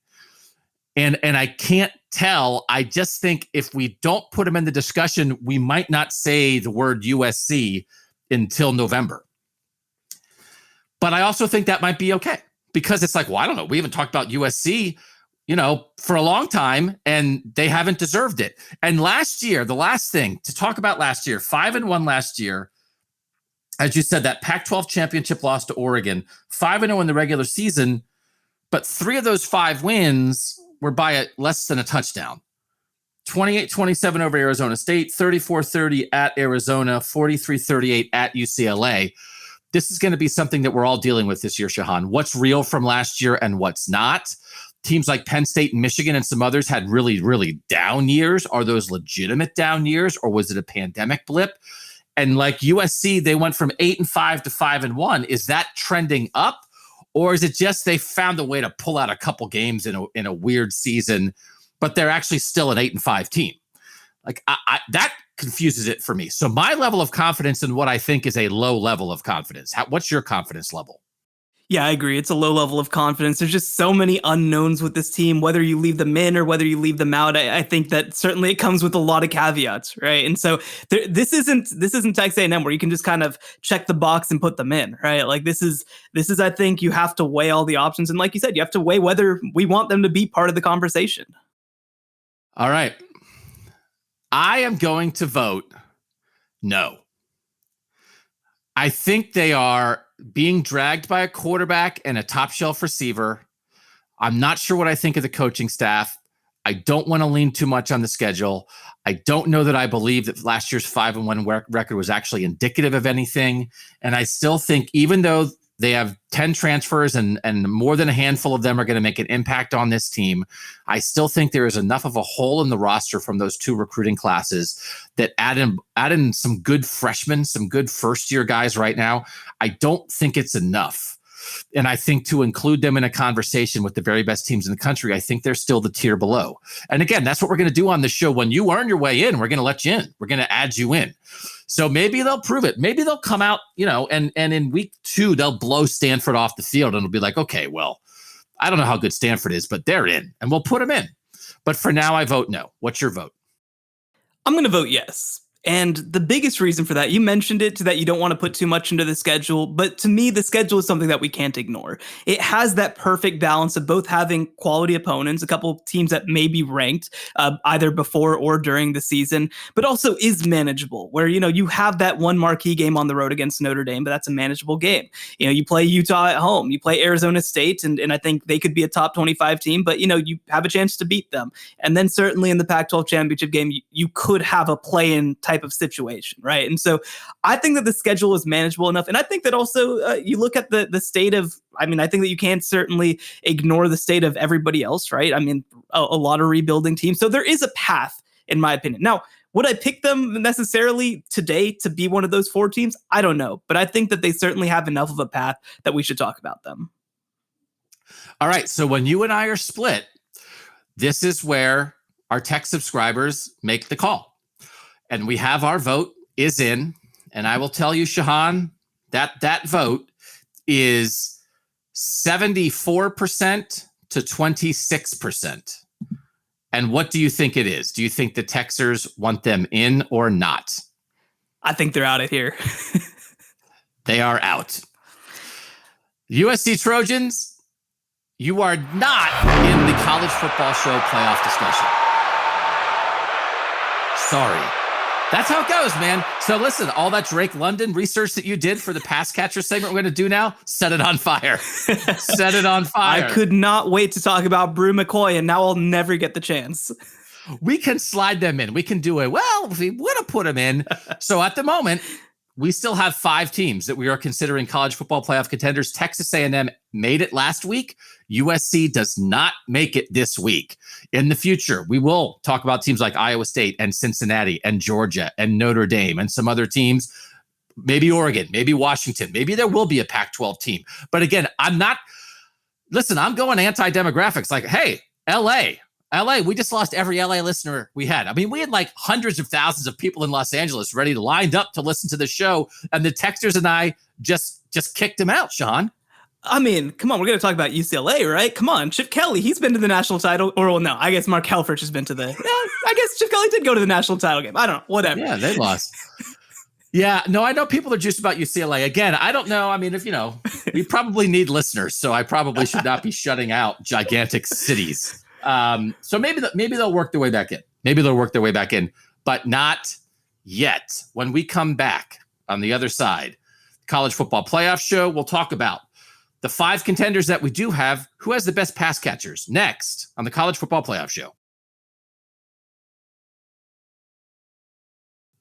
And I can't tell. I just think if we don't put them in the discussion, we might not say the word USC until November. But I also think that might be okay because it's like, well, I don't know. We haven't talked about USC, for a long time, and they haven't deserved it. And last year, the last thing to talk about last year, 5-1 last year, as you said, that Pac-12 championship loss to Oregon, 5-0 in the regular season, but 3 of those 5 wins were by less than a touchdown. 28-27 over Arizona State, 34-30 at Arizona, 43-38 at UCLA. This is going to be something that we're all dealing with this year, Shehan. What's real from last year and what's not? Teams like Penn State and Michigan and some others had really, really down years. Are those legitimate down years, or was it a pandemic blip? And like USC, they went from 8-5 to 5-1. Is that trending up? Or is it just they found a way to pull out a couple games in a weird season, but they're actually still an 8-5 team? Like that confuses it for me. So my level of confidence in what I think is a low level of confidence. What's your confidence level? Yeah, I agree. It's a low level of confidence. There's just so many unknowns with this team, whether you leave them in or whether you leave them out. I think that certainly it comes with a lot of caveats, right? And so this isn't Texas A&M where you can just kind of check the box and put them in, right? Like this is I think you have to weigh all the options, and like you said, you have to weigh whether we want them to be part of the conversation. All right, I am going to vote no. I think they are being dragged by a quarterback and a top shelf receiver. I'm not sure what I think of the coaching staff. I don't want to lean too much on the schedule. I don't know that I believe that last year's 5-1 record was actually indicative of anything. And I still think even though they have 10 transfers and more than a handful of them are going to make an impact on this team, I still think there is enough of a hole in the roster from those 2 recruiting classes that add in some good freshmen, some good first-year guys right now. I don't think it's enough. And I think to include them in a conversation with the very best teams in the country, I think they're still the tier below. And again, that's what we're going to do on the show. When you earn your way in, we're going to let you in. We're going to add you in. So maybe they'll prove it. Maybe they'll come out, and in week 2, they'll blow Stanford off the field and it'll be like, okay, well, I don't know how good Stanford is, but they're in and we'll put them in. But for now, I vote no. What's your vote? I'm going to vote yes. And the biggest reason for that, you mentioned it, that you don't want to put too much into the schedule. But to me, the schedule is something that we can't ignore. It has that perfect balance of both having quality opponents, a couple of teams that may be ranked either before or during the season, but also is manageable where, you have that one marquee game on the road against Notre Dame, but that's a manageable game. You play Utah at home, you play Arizona State, and I think they could be a top 25 team, but, you have a chance to beat them. And then certainly in the Pac-12 championship game, you could have a play-in type of situation, right? And so I think that the schedule is manageable enough. And I think that also you look at the state of, I think that you can't certainly ignore the state of everybody else, right? A lot of rebuilding teams. So there is a path, in my opinion. Now, would I pick them necessarily today to be one of those 4 teams? I don't know. But I think that they certainly have enough of a path that we should talk about them. All right. So when you and I are split, this is where our tech subscribers make the call. And we have our vote is in. And I will tell you, Shehan, that vote is 74% to 26%. And what do you think it is? Do you think the Texers want them in or not? I think they're out of here. They are out. USC Trojans, you are not in the college football show playoff discussion. Sorry. That's how it goes, man. So listen, all that Drake London research that you did for the pass catcher segment we're going to do now, set it on fire. Set it on fire. I could not wait to talk about Brew McCoy, and now I'll never get the chance. We can slide them in. We can do it. Well, we would have put them in. So at the moment, we still have 5 teams that we are considering college football playoff contenders. Texas A&M made it last week. USC does not make it this week. In the future, we will talk about teams like Iowa State and Cincinnati and Georgia and Notre Dame and some other teams, maybe Oregon, maybe Washington. Maybe there will be a Pac-12 team. But again, I'm going anti-demographics. Like, hey, LA, we just lost every LA listener we had. I mean, we had like hundreds of thousands of people in Los Angeles ready to lined up to listen to the show. And the Texters and I just kicked them out, Sean. I mean, come on, we're going to talk about UCLA, right? Come on, Chip Kelly, he's been to the national title. Or, well, no, I guess Mark Helfrich has been to the... I guess Chip Kelly did go to the national title game. I don't know, whatever. Yeah, they lost. Yeah, no, I know people are juiced about UCLA. Again, I don't know. I mean, we probably need listeners, so I probably should not be shutting out gigantic cities. So maybe they'll work their way back in. But not yet. When we come back on the other side, college football playoff show, we'll talk about the 5 contenders that we do have. Who has the best pass catchers? Next on the college football playoff show.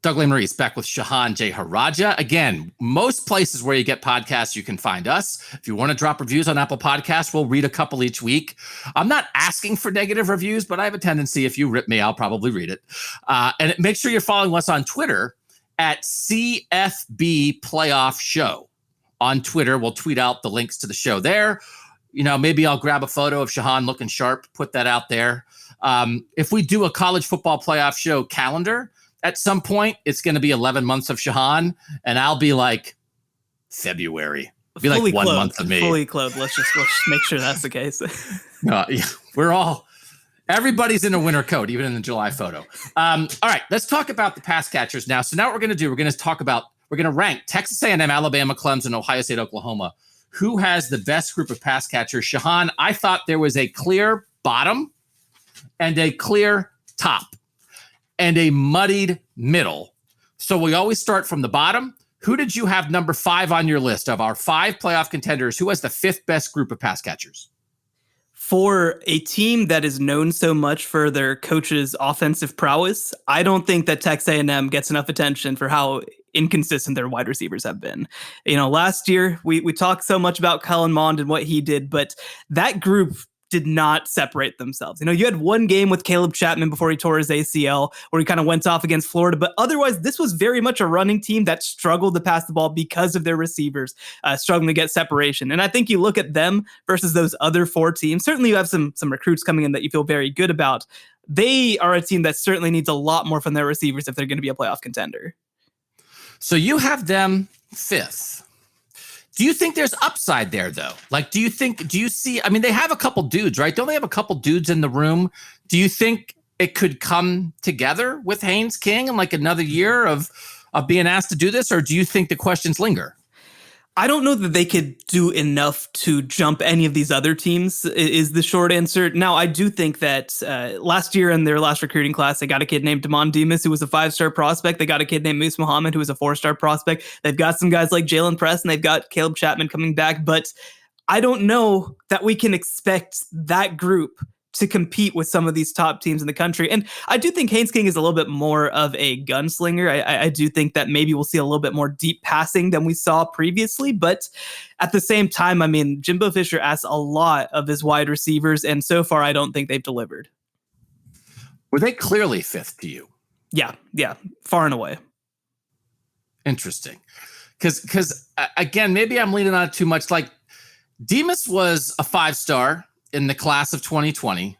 Doug Maurice back with Shehan Jeyarajah. Again, most places where you get podcasts, you can find us. If you want to drop reviews on Apple Podcasts, we'll read a couple each week. I'm not asking for negative reviews, but I have a tendency, if you rip me, I'll probably read it. And make sure you're following us on Twitter at CFB Playoff Show. On Twitter, we'll tweet out the links to the show there. Maybe I'll grab a photo of Shehan looking sharp, put that out there. If we do a college football playoff show calendar, at some point, it's going to be 11 months of Shehan, and I'll be like February. It'll be fully like 1 clothed, month of me. Fully clothed. Let's just make sure that's the case. Everybody's in a winter coat, even in the July photo. All right, let's talk about the pass catchers now. So now what we're going to rank Texas A&M, Alabama, Clemson, Ohio State, Oklahoma. Who has the best group of pass catchers? Shehan, I thought there was a clear bottom and a clear top and a muddied middle. So we always start from the bottom. Who did you have number 5 on your list of our 5 playoff contenders? Who has the 5th best group of pass catchers? For a team that is known so much for their coach's offensive prowess, I don't think that Texas A&M gets enough attention for how inconsistent their wide receivers have been. Last year, we talked so much about Kellen Mond and what he did, but that group did not separate themselves. You had one game with Caleb Chapman before he tore his ACL where he kind of went off against Florida, but otherwise this was very much a running team that struggled to pass the ball because of their receivers struggling to get separation. And I think you look at them versus those other 4 teams. Certainly you have some recruits coming in that you feel very good about. They are a team that certainly needs a lot more from their receivers if they're going to be a playoff contender. So you have them 5th. Do you think there's upside there, though? Like, do you see, they have a couple dudes, right? Don't they have a couple dudes in the room? Do you think it could come together with Haynes King in like another year of being asked to do this? Or do you think the questions linger? I don't know that they could do enough to jump any of these other teams is the short answer. Now, I do think that last year in their last recruiting class, they got a kid named Damon Demas, who was a 5-star prospect. They got a kid named Moose Muhammad, who was a 4-star prospect. They've got some guys like Jalen Press, and they've got Caleb Chapman coming back. But I don't know that we can expect that group to compete with some of these top teams in the country. And I do think Haynes King is a little bit more of a gunslinger. I do think that maybe we'll see a little bit more deep passing than we saw previously. But at the same time, Jimbo Fisher asks a lot of his wide receivers, and so far I don't think they've delivered. Were they clearly 5th to you? Yeah, far and away. Interesting. Because again, maybe I'm leaning on it too much. Like, Demas was a 5-star in the class of 2020,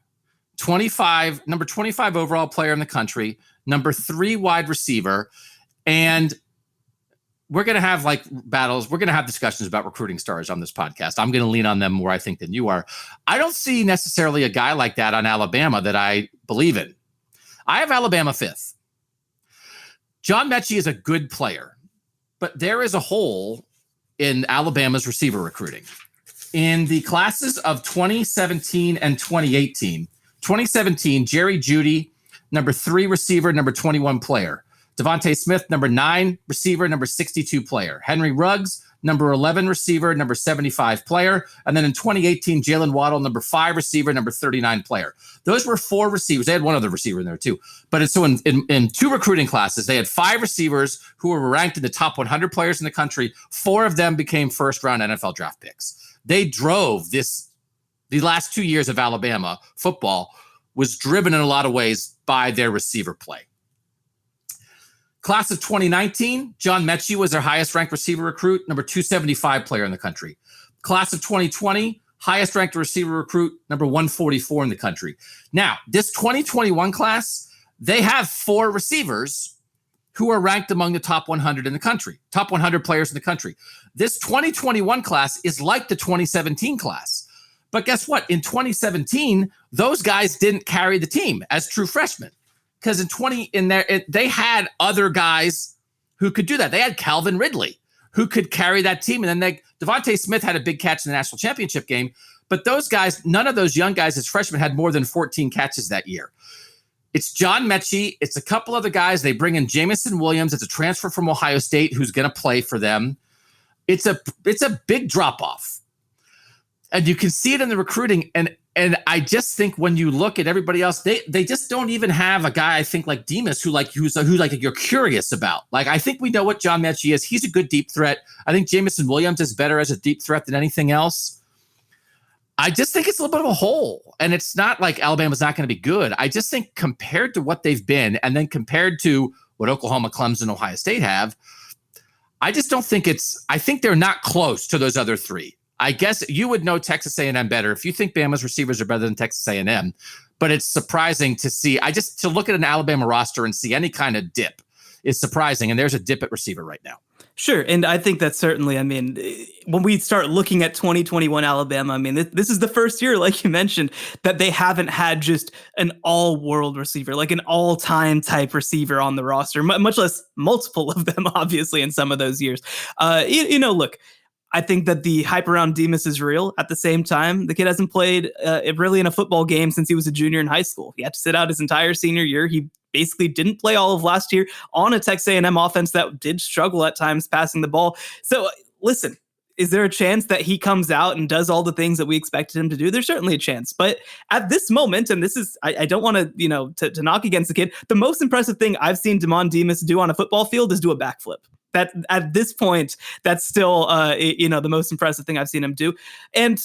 number 25 overall player in the country, number 3 wide receiver. And we're going to have like battles. We're going to have discussions about recruiting stars on this podcast. I'm going to lean on them more, I think, than you are. I don't see necessarily a guy like that on Alabama that I believe in. I have Alabama 5th. John Mechie is a good player, but there is a hole in Alabama's receiver recruiting. In the classes of 2017 and 2018, 2017, Jerry Jeudy, number 3 receiver, number 21 player. Devontae Smith, number 9 receiver, number 62 player. Henry Ruggs, number 11 receiver, number 75 player. And then in 2018, Jalen Waddle, number 5 receiver, number 39 player. Those were 4 receivers. They had one other receiver in there too. But so in 2 recruiting classes, they had 5 receivers who were ranked in the top 100 players in the country. 4 of them became first-round NFL draft picks. They drove this. The last 2 years of Alabama football was driven in a lot of ways by their receiver play. Class of 2019, John Mechie was their highest ranked receiver recruit, number 275 player in the country. Class of 2020, highest ranked receiver recruit, number 144 in the country. Now, this 2021 class, they have 4 receivers who are ranked among the top 100 in the country, top 100 players in the country. This 2021 class is like the 2017 class. But guess what? In 2017, those guys didn't carry the team as true freshmen. Because they had other guys who could do that. They had Calvin Ridley who could carry that team. And then Devontae Smith had a big catch in the national championship game. But those guys, none of those young guys as freshmen had more than 14 catches that year. It's John Mechie. It's a couple other guys. They bring in Jamison Williams. It's a transfer from Ohio State who's going to play for them. It's a big drop-off. And you can see it in the recruiting. And I just think when you look at everybody else, they just don't even have a guy, I think, like Demas, who's you're curious about. Like, I think we know what John Mechie is. He's a good deep threat. I think Jamison Williams is better as a deep threat than anything else. I just think it's a little bit of a hole. And it's not like Alabama's not going to be good. I just think compared to what they've been, and then compared to what Oklahoma, Clemson, Ohio State have, I just don't think I think they're not close to those other 3. I guess you would know Texas A&M better if you think Bama's receivers are better than Texas A&M, but it's surprising to see. To look at an Alabama roster and see any kind of dip is surprising, and there's a dip at receiver right now. Sure, and I think that certainly, when we start looking at 2021 Alabama, this is the first year, like you mentioned, that they haven't had just an all-world receiver, like an all-time type receiver on the roster, much less multiple of them, obviously, in some of those years. Look, I think that the hype around Demas is real. At the same time, the kid hasn't played really in a football game since he was a junior in high school. He had to sit out his entire senior year. He basically didn't play all of last year on a Texas A&M offense that did struggle at times passing the ball. So listen, is there a chance that he comes out and does all the things that we expected him to do? There's certainly a chance. But at this moment, and this is, I don't want to knock against the kid, the most impressive thing I've seen Damon Demas do on a football field is do a backflip. That at this point, that's still, the most impressive thing I've seen him do. And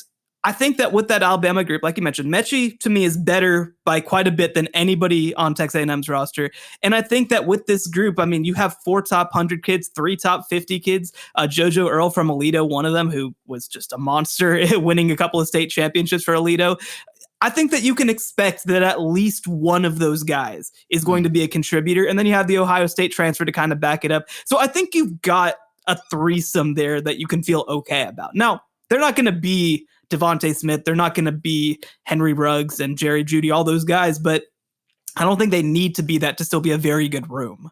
I think that with that Alabama group, like you mentioned, Mechie to me is better by quite a bit than anybody on Texas A&M's roster. And I think that with this group, you have 4 top 100 kids, 3 top 50 kids. JoJo Earl from Aledo, one of them, who was just a monster, winning a couple of state championships for Aledo. I think that you can expect that at least one of those guys is going to be a contributor. And then you have the Ohio State transfer to kind of back it up. So I think you've got a threesome there that you can feel okay about. Now, they're not going to be Devontae Smith. They're not going to be Henry Ruggs and Jerry Jeudy, all those guys. But I don't think they need to be that to still be a very good room.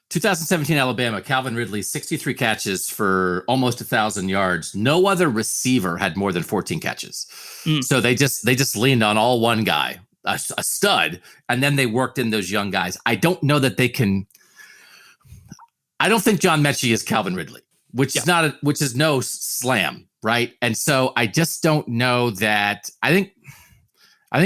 2017 Alabama, Calvin Ridley, 63 catches for almost 1,000 yards. No other receiver had more than 14 catches. So they just leaned on all one guy, a stud, and then they worked in those young guys. I don't know that they can. I don't think John Mechie is Calvin Ridley, which is no slam, right? And so I just don't know that. I think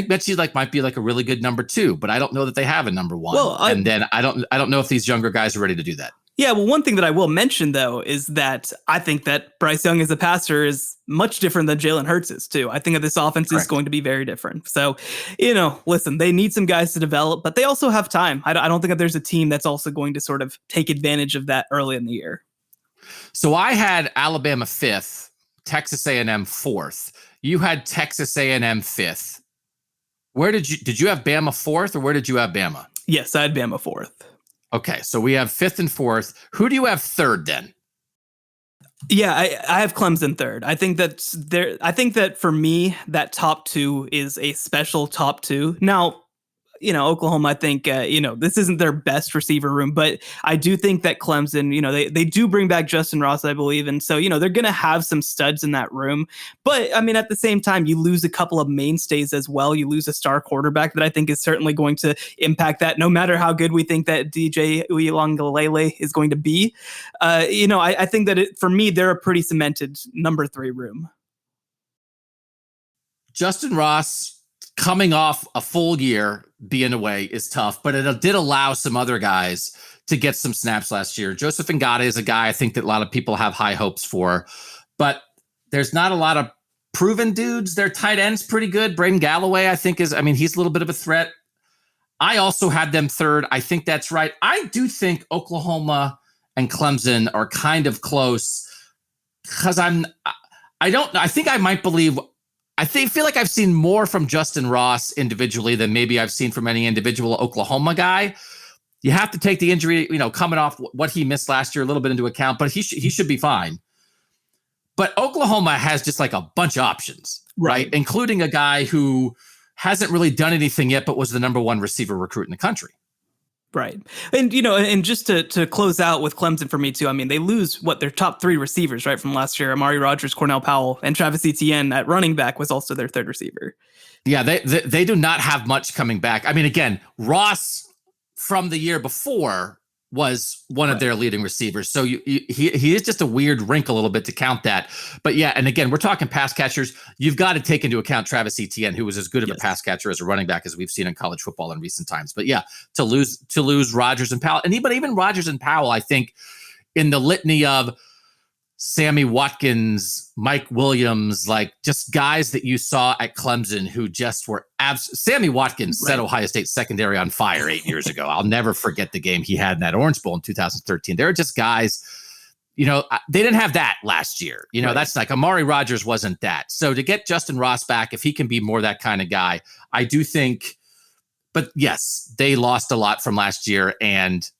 Mechie might be a really good number 2, but I don't know that they have a number 1. Well, and then I don't know if these younger guys are ready to do that. Yeah, well, one thing that I will mention, though, is that I think that Bryce Young as a passer is much different than Jalen Hurts is, too. I think that this offense is going to be very different. So, listen, they need some guys to develop, but they also have time. I don't think that there's a team that's also going to sort of take advantage of that early in the year. So I had Alabama 5th, Texas A&M 4th. You had Texas A&M 5th. Where did you have Bama 4th, or where did you have Bama? Yes, I had Bama 4th. Okay, so we have fifth and fourth. Who do you have third then? Yeah, I have Clemson third. I think that's there. I think that for me, that top two is a special top two. Now, Oklahoma, I think, this isn't their best receiver room, but I do think that Clemson, they do bring back Justin Ross, I believe. And so, they're going to have some studs in that room. But I mean, at the same time, you lose a couple of mainstays as well. You lose a star quarterback that I think is certainly going to impact that, no matter how good we think that DJ Uiagalelei is going to be. I think that for me, they're a pretty cemented number 3 room. Justin Ross coming off a full year being away is tough, but it did allow some other guys to get some snaps last year. Joseph Ngata is a guy I think that a lot of people have high hopes for, but there's not a lot of proven dudes. Their tight end's pretty good. Braden Galloway, I think he's a little bit of a threat. I also had them third. I think that's right. I do think Oklahoma and Clemson are kind of close because I don't know. I think I might believe I feel like I've seen more from Justin Ross individually than maybe I've seen from any individual Oklahoma guy. You have to take the injury, coming off what he missed last year a little bit into account, but he should be fine. But Oklahoma has just like a bunch of options, right? Including a guy who hasn't really done anything yet, but was the number 1 receiver recruit in the country. Right. And, and just to close out with Clemson for me too, I mean, they lose their top 3 receivers, right, from last year, Amari Rodgers, Cornell Powell, and Travis Etienne at running back was also their 3rd receiver. Yeah, they do not have much coming back. I mean, again, Ross from the year before was one of their leading receivers. So he is just a weird wrinkle a little bit to count that. But yeah, and again, we're talking pass catchers. You've got to take into account Travis Etienne, who was as good of a pass catcher as a running back as we've seen in college football in recent times. But yeah, to lose Rodgers and Powell, and even Rodgers and Powell, I think in the litany of Sammy Watkins, Mike Williams, like just guys that you saw at Clemson who just were Sammy Watkins set Ohio State secondary on fire 8 years ago. I'll never forget the game he had in that Orange Bowl in 2013. There are just guys, they didn't have that last year. That's like Amari Rodgers wasn't that. So to get Justin Ross back, if he can be more that kind of guy, I do think, but yes, they lost a lot from last year and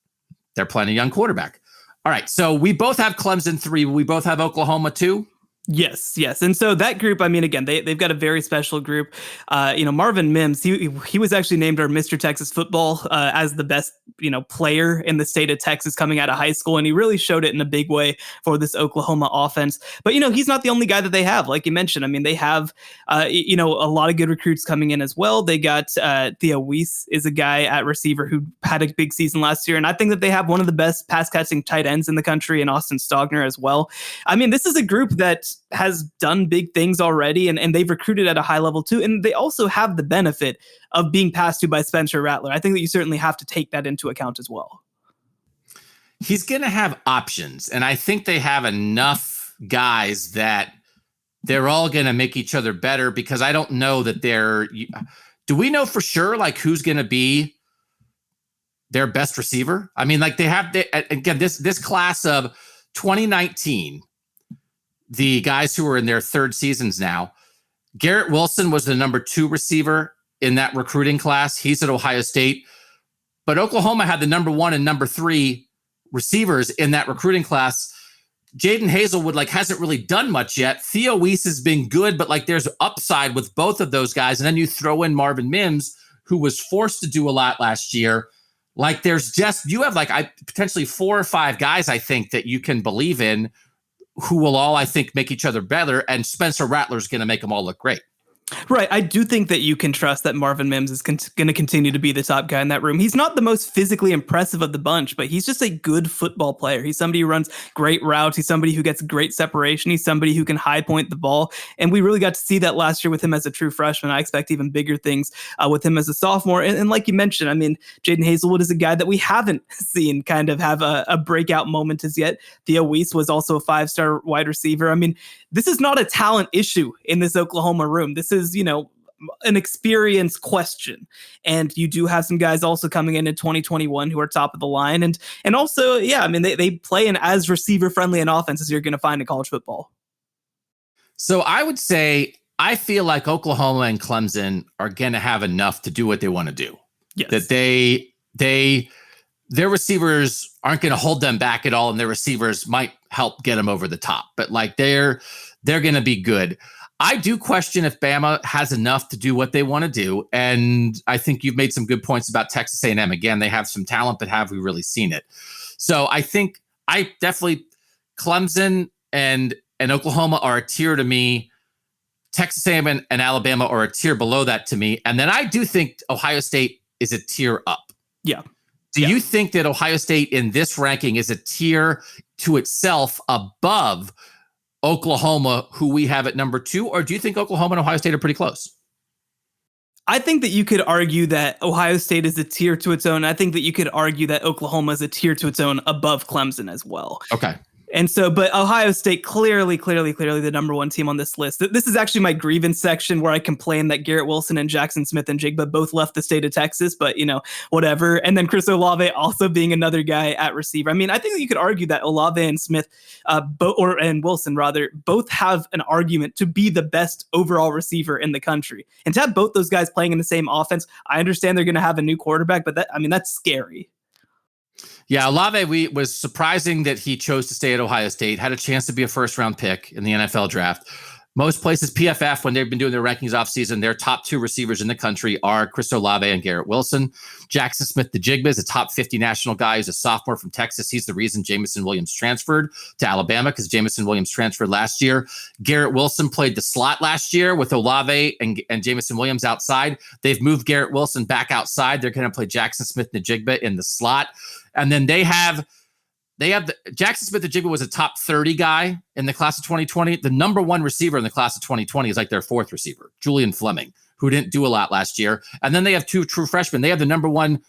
they're playing a young quarterback. All right, so we both have Clemson 3. We both have Oklahoma 2. Yes. And so that group, I mean, again, they've got a very special group. Marvin Mims, he was actually named our Mr. Texas Football as the best, player in the state of Texas coming out of high school. And he really showed it in a big way for this Oklahoma offense. But, he's not the only guy that they have. Like you mentioned, I mean, they have, a lot of good recruits coming in as well. They got Theo Weiss is a guy at receiver who had a big season last year. And I think that they have one of the best pass catching tight ends in the country in Austin Stogner as well. I mean, this is a group that has done big things already, and they've recruited at a high level too. And they also have the benefit of being passed to by Spencer Rattler. I think that you certainly have to take that into account as well. He's going to have options, and I think they have enough guys that they're all going to make each other better, because I don't know that do we know for sure like who's going to be their best receiver? I mean, like again, this class of 2019, the guys who are in their 3rd seasons now, Garrett Wilson was the number 2 receiver in that recruiting class. He's at Ohio State. But Oklahoma had the number 1 and number 3 receivers in that recruiting class. Jaden Hazelwood hasn't really done much yet. Theo Weiss has been good, but there's upside with both of those guys. And then you throw in Marvin Mims, who was forced to do a lot last year. You have potentially 4 or 5 guys, I think, that you can believe in, who will all, I think, make each other better, and Spencer Rattler's going to make them all look great. Right. I do think that you can trust that Marvin Mims is going to continue to be the top guy in that room. He's not the most physically impressive of the bunch, but he's just a good football player. He's somebody who runs great routes. He's somebody who gets great separation. He's somebody who can high point the ball. And we really got to see that last year with him as a true freshman. I expect even bigger things with him as a sophomore. And like you mentioned, I mean, Jaden Hazelwood is a guy that we haven't seen kind of have a breakout moment as yet. Theo Weiss was also a 5-star wide receiver. I mean, this is not a talent issue in this Oklahoma room. This is, an experience question. And you do have some guys also coming in 2021 who are top of the line. And also, yeah, I mean, they play an as receiver friendly an offense as you're going to find in college football. So I would say, I feel like Oklahoma and Clemson are going to have enough to do what they want to do. Yes. That they their receivers aren't going to hold them back at all, and their receivers might help get them over the top. But like they're going to be good. I do question if Bama has enough to do what they want to do, and I think you've made some good points about Texas A&M. Again, they have some talent, but have we really seen it? So I think I definitely Clemson and Oklahoma are a tier to me. Texas A&M and Alabama are a tier below that to me, and then I do think Ohio State is a tier up. Yeah. Do you think that Ohio State in this ranking is a tier to itself above Oklahoma, who we have at number 2? Or do you think Oklahoma and Ohio State are pretty close? I think that you could argue that Ohio State is a tier to its own. I think that you could argue that Oklahoma is a tier to its own above Clemson as well. Okay. And so, but Ohio State clearly the number one team on this list. This is actually my grievance section where I complain that Garrett Wilson and Jackson Smith-Njigba both left the state of Texas, but whatever. And then Chris Olave also being another guy at receiver. I mean, I think that you could argue that Olave and Smith, and Wilson rather, both have an argument to be the best overall receiver in the country. And to have both those guys playing in the same offense, I understand they're going to have a new quarterback, but that's scary. Yeah, Olave was surprising that he chose to stay at Ohio State, had a chance to be a first-round pick in the NFL draft. Most places, PFF, when they've been doing their rankings offseason, their top 2 receivers in the country are Chris Olave and Garrett Wilson. Jackson Smith-Njigba is a top 50 national guy. He's a sophomore from Texas. He's the reason Jamison Williams transferred to Alabama, because Jamison Williams transferred last year. Garrett Wilson played the slot last year with Olave and Jamison Williams outside. They've moved Garrett Wilson back outside. They're going to play Jackson Smith-Njigba in the slot. And then they have Jackson Smith-Njigba was a top 30 guy in the class of 2020. The number 1 receiver in the class of 2020 is like their 4th receiver, Julian Fleming, who didn't do a lot last year. And then they have 2 true freshmen. They have the number 1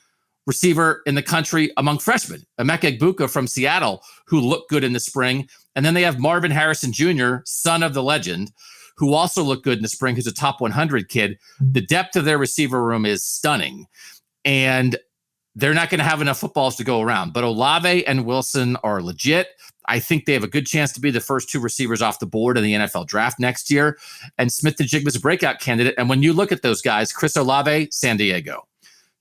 receiver in the country among freshmen, Emeka Egbuka from Seattle, who looked good in the spring. And then they have Marvin Harrison Jr., son of the legend, who also looked good in the spring, who's a top 100 kid. The depth of their receiver room is stunning. And they're not going to have enough footballs to go around. But Olave and Wilson are legit. I think they have a good chance to be the first 2 receivers off the board in the NFL draft next year. And Smith-Njigba is a breakout candidate. And when you look at those guys, Chris Olave, San Diego.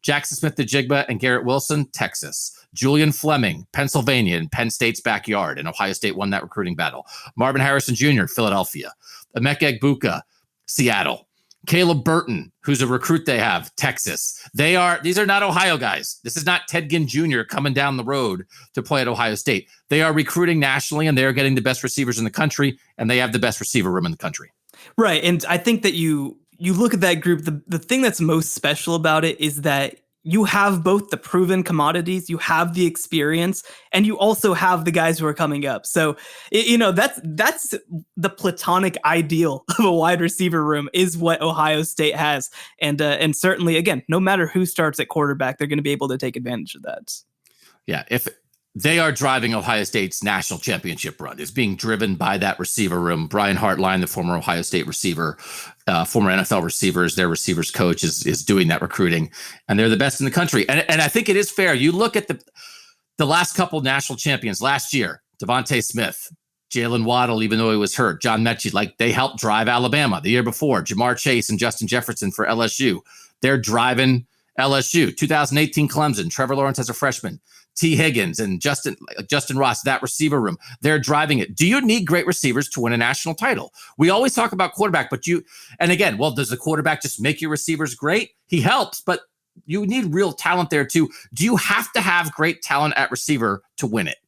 Jackson Smith-Njigba and Garrett Wilson, Texas. Julian Fleming, Pennsylvania, in Penn State's backyard. And Ohio State won that recruiting battle. Marvin Harrison Jr., Philadelphia. Emeka Egbuka, Seattle. Caleb Burton, who's a recruit they have, Texas. These are not Ohio guys. This is not Ted Ginn Jr. coming down the road to play at Ohio State. They are recruiting nationally, and they are getting the best receivers in the country, and they have the best receiver room in the country. Right. And I think that you look at that group, the thing that's most special about it is that you have both the proven commodities, you have the experience, and you also have the guys who are coming up. So, that's the platonic ideal of a wide receiver room is what Ohio State has. And certainly, again, no matter who starts at quarterback, they're going to be able to take advantage of that. Yeah, if they are driving Ohio State's national championship run, is being driven by that receiver room. Brian Hartline, the former Ohio State receiver, former NFL receivers, their receivers coach is doing that recruiting, and they're the best in the country. And I think it is fair. You look at the last couple national champions last year, Devontae Smith, Jalen Waddle, even though he was hurt, John Mechie, like they helped drive Alabama. The year before, Jamar Chase and Justin Jefferson for LSU. They're driving LSU. 2018 Clemson, Trevor Lawrence as a freshman. T. Higgins and Justin Ross, that receiver room, they're driving it. Do you need great receivers to win a national title? We always talk about quarterback, but does the quarterback just make your receivers great? He helps, but you need real talent there too. Do you have to have great talent at receiver to win it?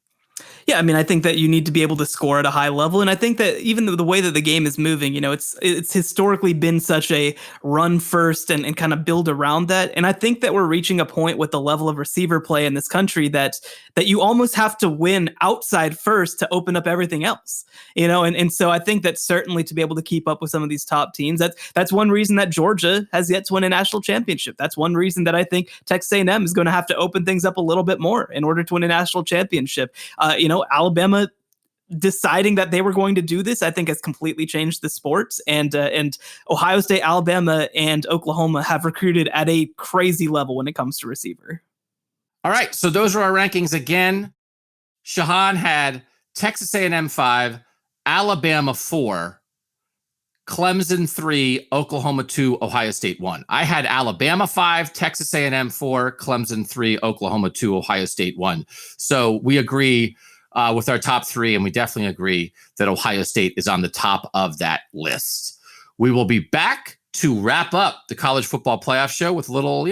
Yeah, I mean, I think that you need to be able to score at a high level. And I think that even the way that the game is moving, it's historically been such a run first and kind of build around that. And I think that we're reaching a point with the level of receiver play in this country that you almost have to win outside first to open up everything else, and so I think that certainly to be able to keep up with some of these top teams, that's one reason that Georgia has yet to win a national championship. That's one reason that I think Texas A&M is going to have to open things up a little bit more in order to win a national championship. Alabama deciding that they were going to do this, I think, has completely changed the sports. And Ohio State, Alabama, and Oklahoma have recruited at a crazy level when it comes to receiver. All right, so those are our rankings again. Shehan had Texas A&M 5, Alabama 4, Clemson 3, Oklahoma 2, Ohio State 1. I had Alabama 5, Texas A&M 4, Clemson 3, Oklahoma 2, Ohio State 1. So we agree with our top 3, and we definitely agree that Ohio State is on the top of that list. We will be back to wrap up the college football playoff show with a little,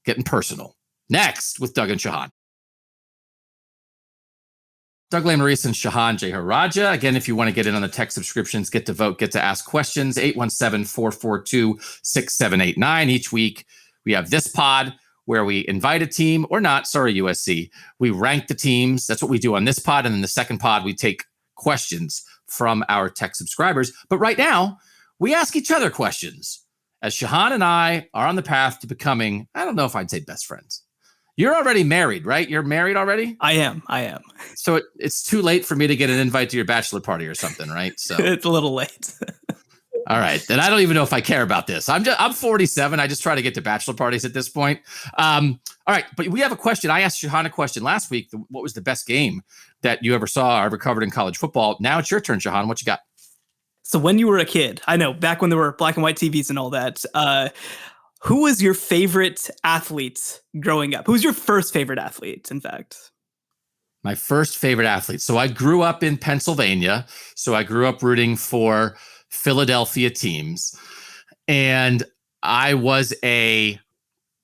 getting personal. Next with Doug and Shehan. Doug Maurice and Shehan Jeyarajah. Again, if you want to get in on the tech subscriptions, get to vote, get to ask questions, 817-442-6789. Each week, we have this pod where we invite a team, or not, sorry, USC. We rank the teams. That's what we do on this pod. And then the second pod, we take questions from our tech subscribers. But right now, we ask each other questions as Shehan and I are on the path to becoming, I don't know if I'd say best friends. You're already married, right? You're married already? I am. So it's too late for me to get an invite to your bachelor party or something, right? So it's a little late. All right. Then I don't even know if I care about this. I'm 47. I just try to get to bachelor parties at this point. All right. But we have a question. I asked Shehan a question last week. What was the best game that you ever saw or ever covered in college football? Now it's your turn, Shehan. What you got? So when you were a kid, I know back when there were black and white TVs and all that, who was your favorite athlete growing up? Who was your first favorite athlete, in fact? My first favorite athlete. So I grew up in Pennsylvania. So I grew up rooting for Philadelphia teams. And I was a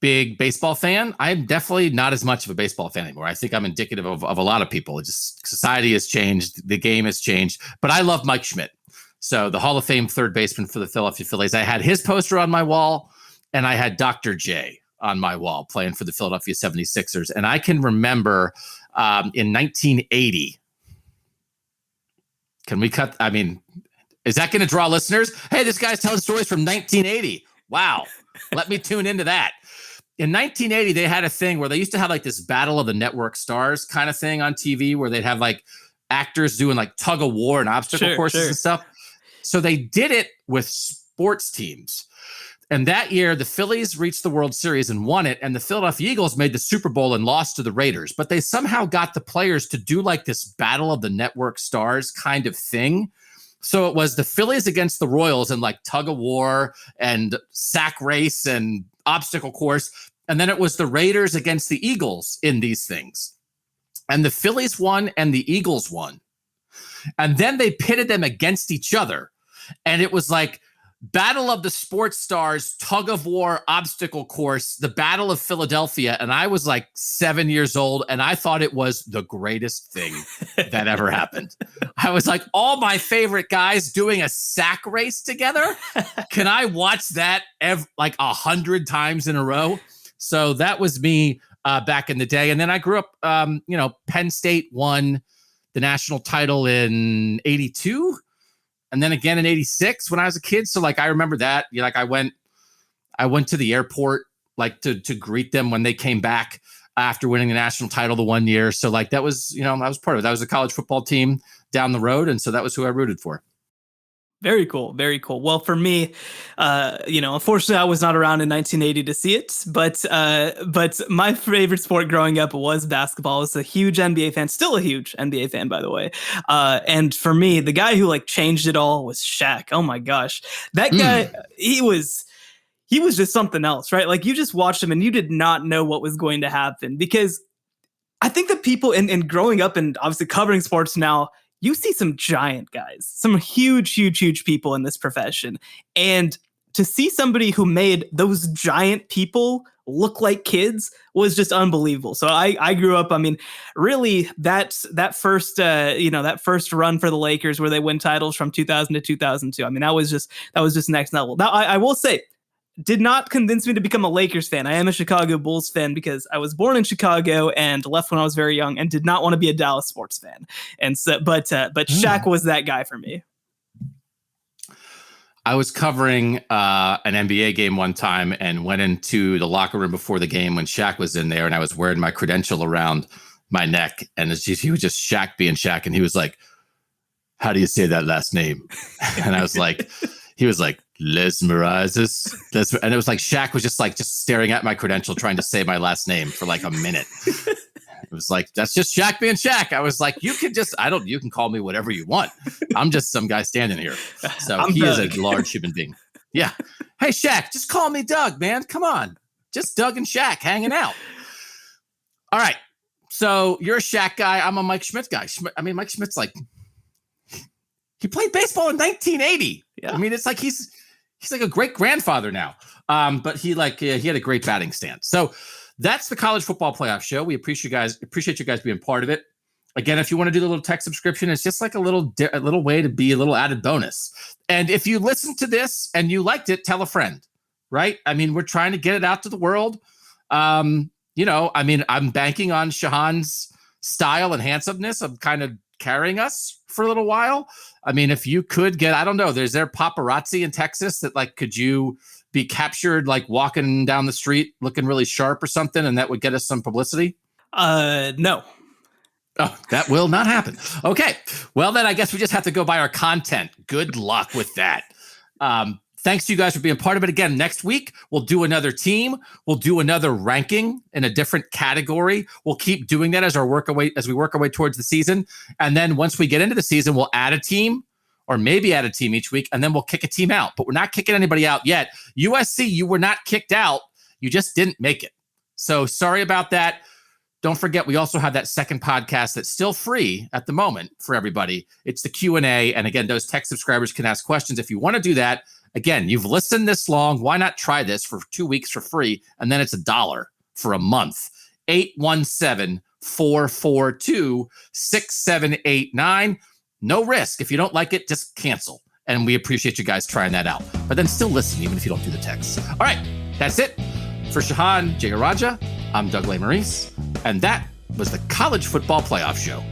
big baseball fan. I'm definitely not as much of a baseball fan anymore. I think I'm indicative of a lot of people. It's just society has changed. The game has changed. But I love Mike Schmidt. So the Hall of Fame third baseman for the Philadelphia Phillies. I had his poster on my wall. And I had Dr. J on my wall playing for the Philadelphia 76ers. And I can remember in 1980. Can we cut? I mean, is that going to draw listeners? Hey, this guy's telling stories from 1980. Wow. Let me tune into that. In 1980, they had a thing where they used to have like this Battle of the Network Stars kind of thing on TV where they'd have like actors doing like tug of war and obstacle courses and stuff. So they did it with sports teams. And that year, the Phillies reached the World Series and won it. And the Philadelphia Eagles made the Super Bowl and lost to the Raiders. But they somehow got the players to do like this Battle of the Network Stars kind of thing. So it was the Phillies against the Royals in like tug of war and sack race and obstacle course. And then it was the Raiders against the Eagles in these things. And the Phillies won and the Eagles won. And then they pitted them against each other. And it was like, Battle of the Sports Stars, tug of war, obstacle course, the Battle of Philadelphia. And I was like 7 years old, and I thought it was the greatest thing that ever happened. I was like, all my favorite guys doing a sack race together. Can I watch that like 100 times in a row? So that was me back in the day. And then I grew up, Penn State won the national title in 82. And then again in 86 when I was a kid. So like, I remember that, I went to the airport, like to greet them when they came back after winning the national title the one year. So like, that was, I was part of it. That was a college football team down the road. And so that was who I rooted for. Very cool. Very cool. Well, for me, unfortunately, I was not around in 1980 to see it, but my favorite sport growing up was basketball. I was a huge NBA fan, still a huge NBA fan, by the way. And for me, the guy who like changed it all was Shaq. Oh my gosh, that guy, he was just something else, right? Like you just watched him and you did not know what was going to happen, because I think that people in growing up and obviously covering sports now, you see some giant guys, some huge, huge, huge people in this profession. And to see somebody who made those giant people look like kids was just unbelievable. So I grew up, really that first run for the Lakers where they win titles from 2000 to 2002. That was just next level. Now I will say, did not convince me to become a Lakers fan. I am a Chicago Bulls fan because I was born in Chicago and left when I was very young and did not want to be a Dallas sports fan. And so, but Shaq was that guy for me. I was covering an NBA game one time and went into the locker room before the game when Shaq was in there, and I was wearing my credential around my neck, and he was just Shaq being Shaq, and he was like, "How do you say that last name?" And I was like, he was like, "Lesmerizes." And it was like Shaq was just staring at my credential trying to say my last name for like a minute. It was like, that's just Shaq being Shaq. I was like, you can call me whatever you want. I'm just some guy standing here. So he is a large human being. Yeah. Hey, Shaq, just call me Doug, man. Come on. Just Doug and Shaq hanging out. All right. So you're a Shaq guy. I'm a Mike Schmidt guy. Mike Schmidt's like, he played baseball in 1980. Yeah. I mean, it's like he's like a great grandfather now. But he had a great batting stance. So that's the college football playoff show. We appreciate you guys being part of it. Again, if you want to do the little tech subscription, it's just like a little way to be a little added bonus. And if you listen to this and you liked it, tell a friend, right? I mean, we're trying to get it out to the world. I'm banking on Shehan's style and handsomeness of kind of carrying us for a little while. I mean, if you could get, I don't know, is there paparazzi in Texas that could you be captured walking down the street looking really sharp or something, and that would get us some publicity? No. Oh, that will not happen. Okay. Well, then I guess we just have to go by our content. Good luck with that. Thanks to you guys for being part of it. Again, next week, we'll do another team. We'll do another ranking in a different category. We'll keep doing that as we work our way towards the season. And then once we get into the season, we'll add a team, or maybe add a team each week, and then we'll kick a team out. But we're not kicking anybody out yet. USC, you were not kicked out. You just didn't make it. So sorry about that. Don't forget, we also have that second podcast that's still free at the moment for everybody. It's the Q&A. And again, those tech subscribers can ask questions. If you want to do that, again, you've listened this long. Why not try this for 2 weeks for free? And then it's $1 for a month. 817-442-6789. No risk. If you don't like it, just cancel. And we appreciate you guys trying that out. But then still listen, even if you don't do the text. All right, that's it. For Shehan Jayaraja, I'm Doug Maurice, and that was the College Football Playoff Show.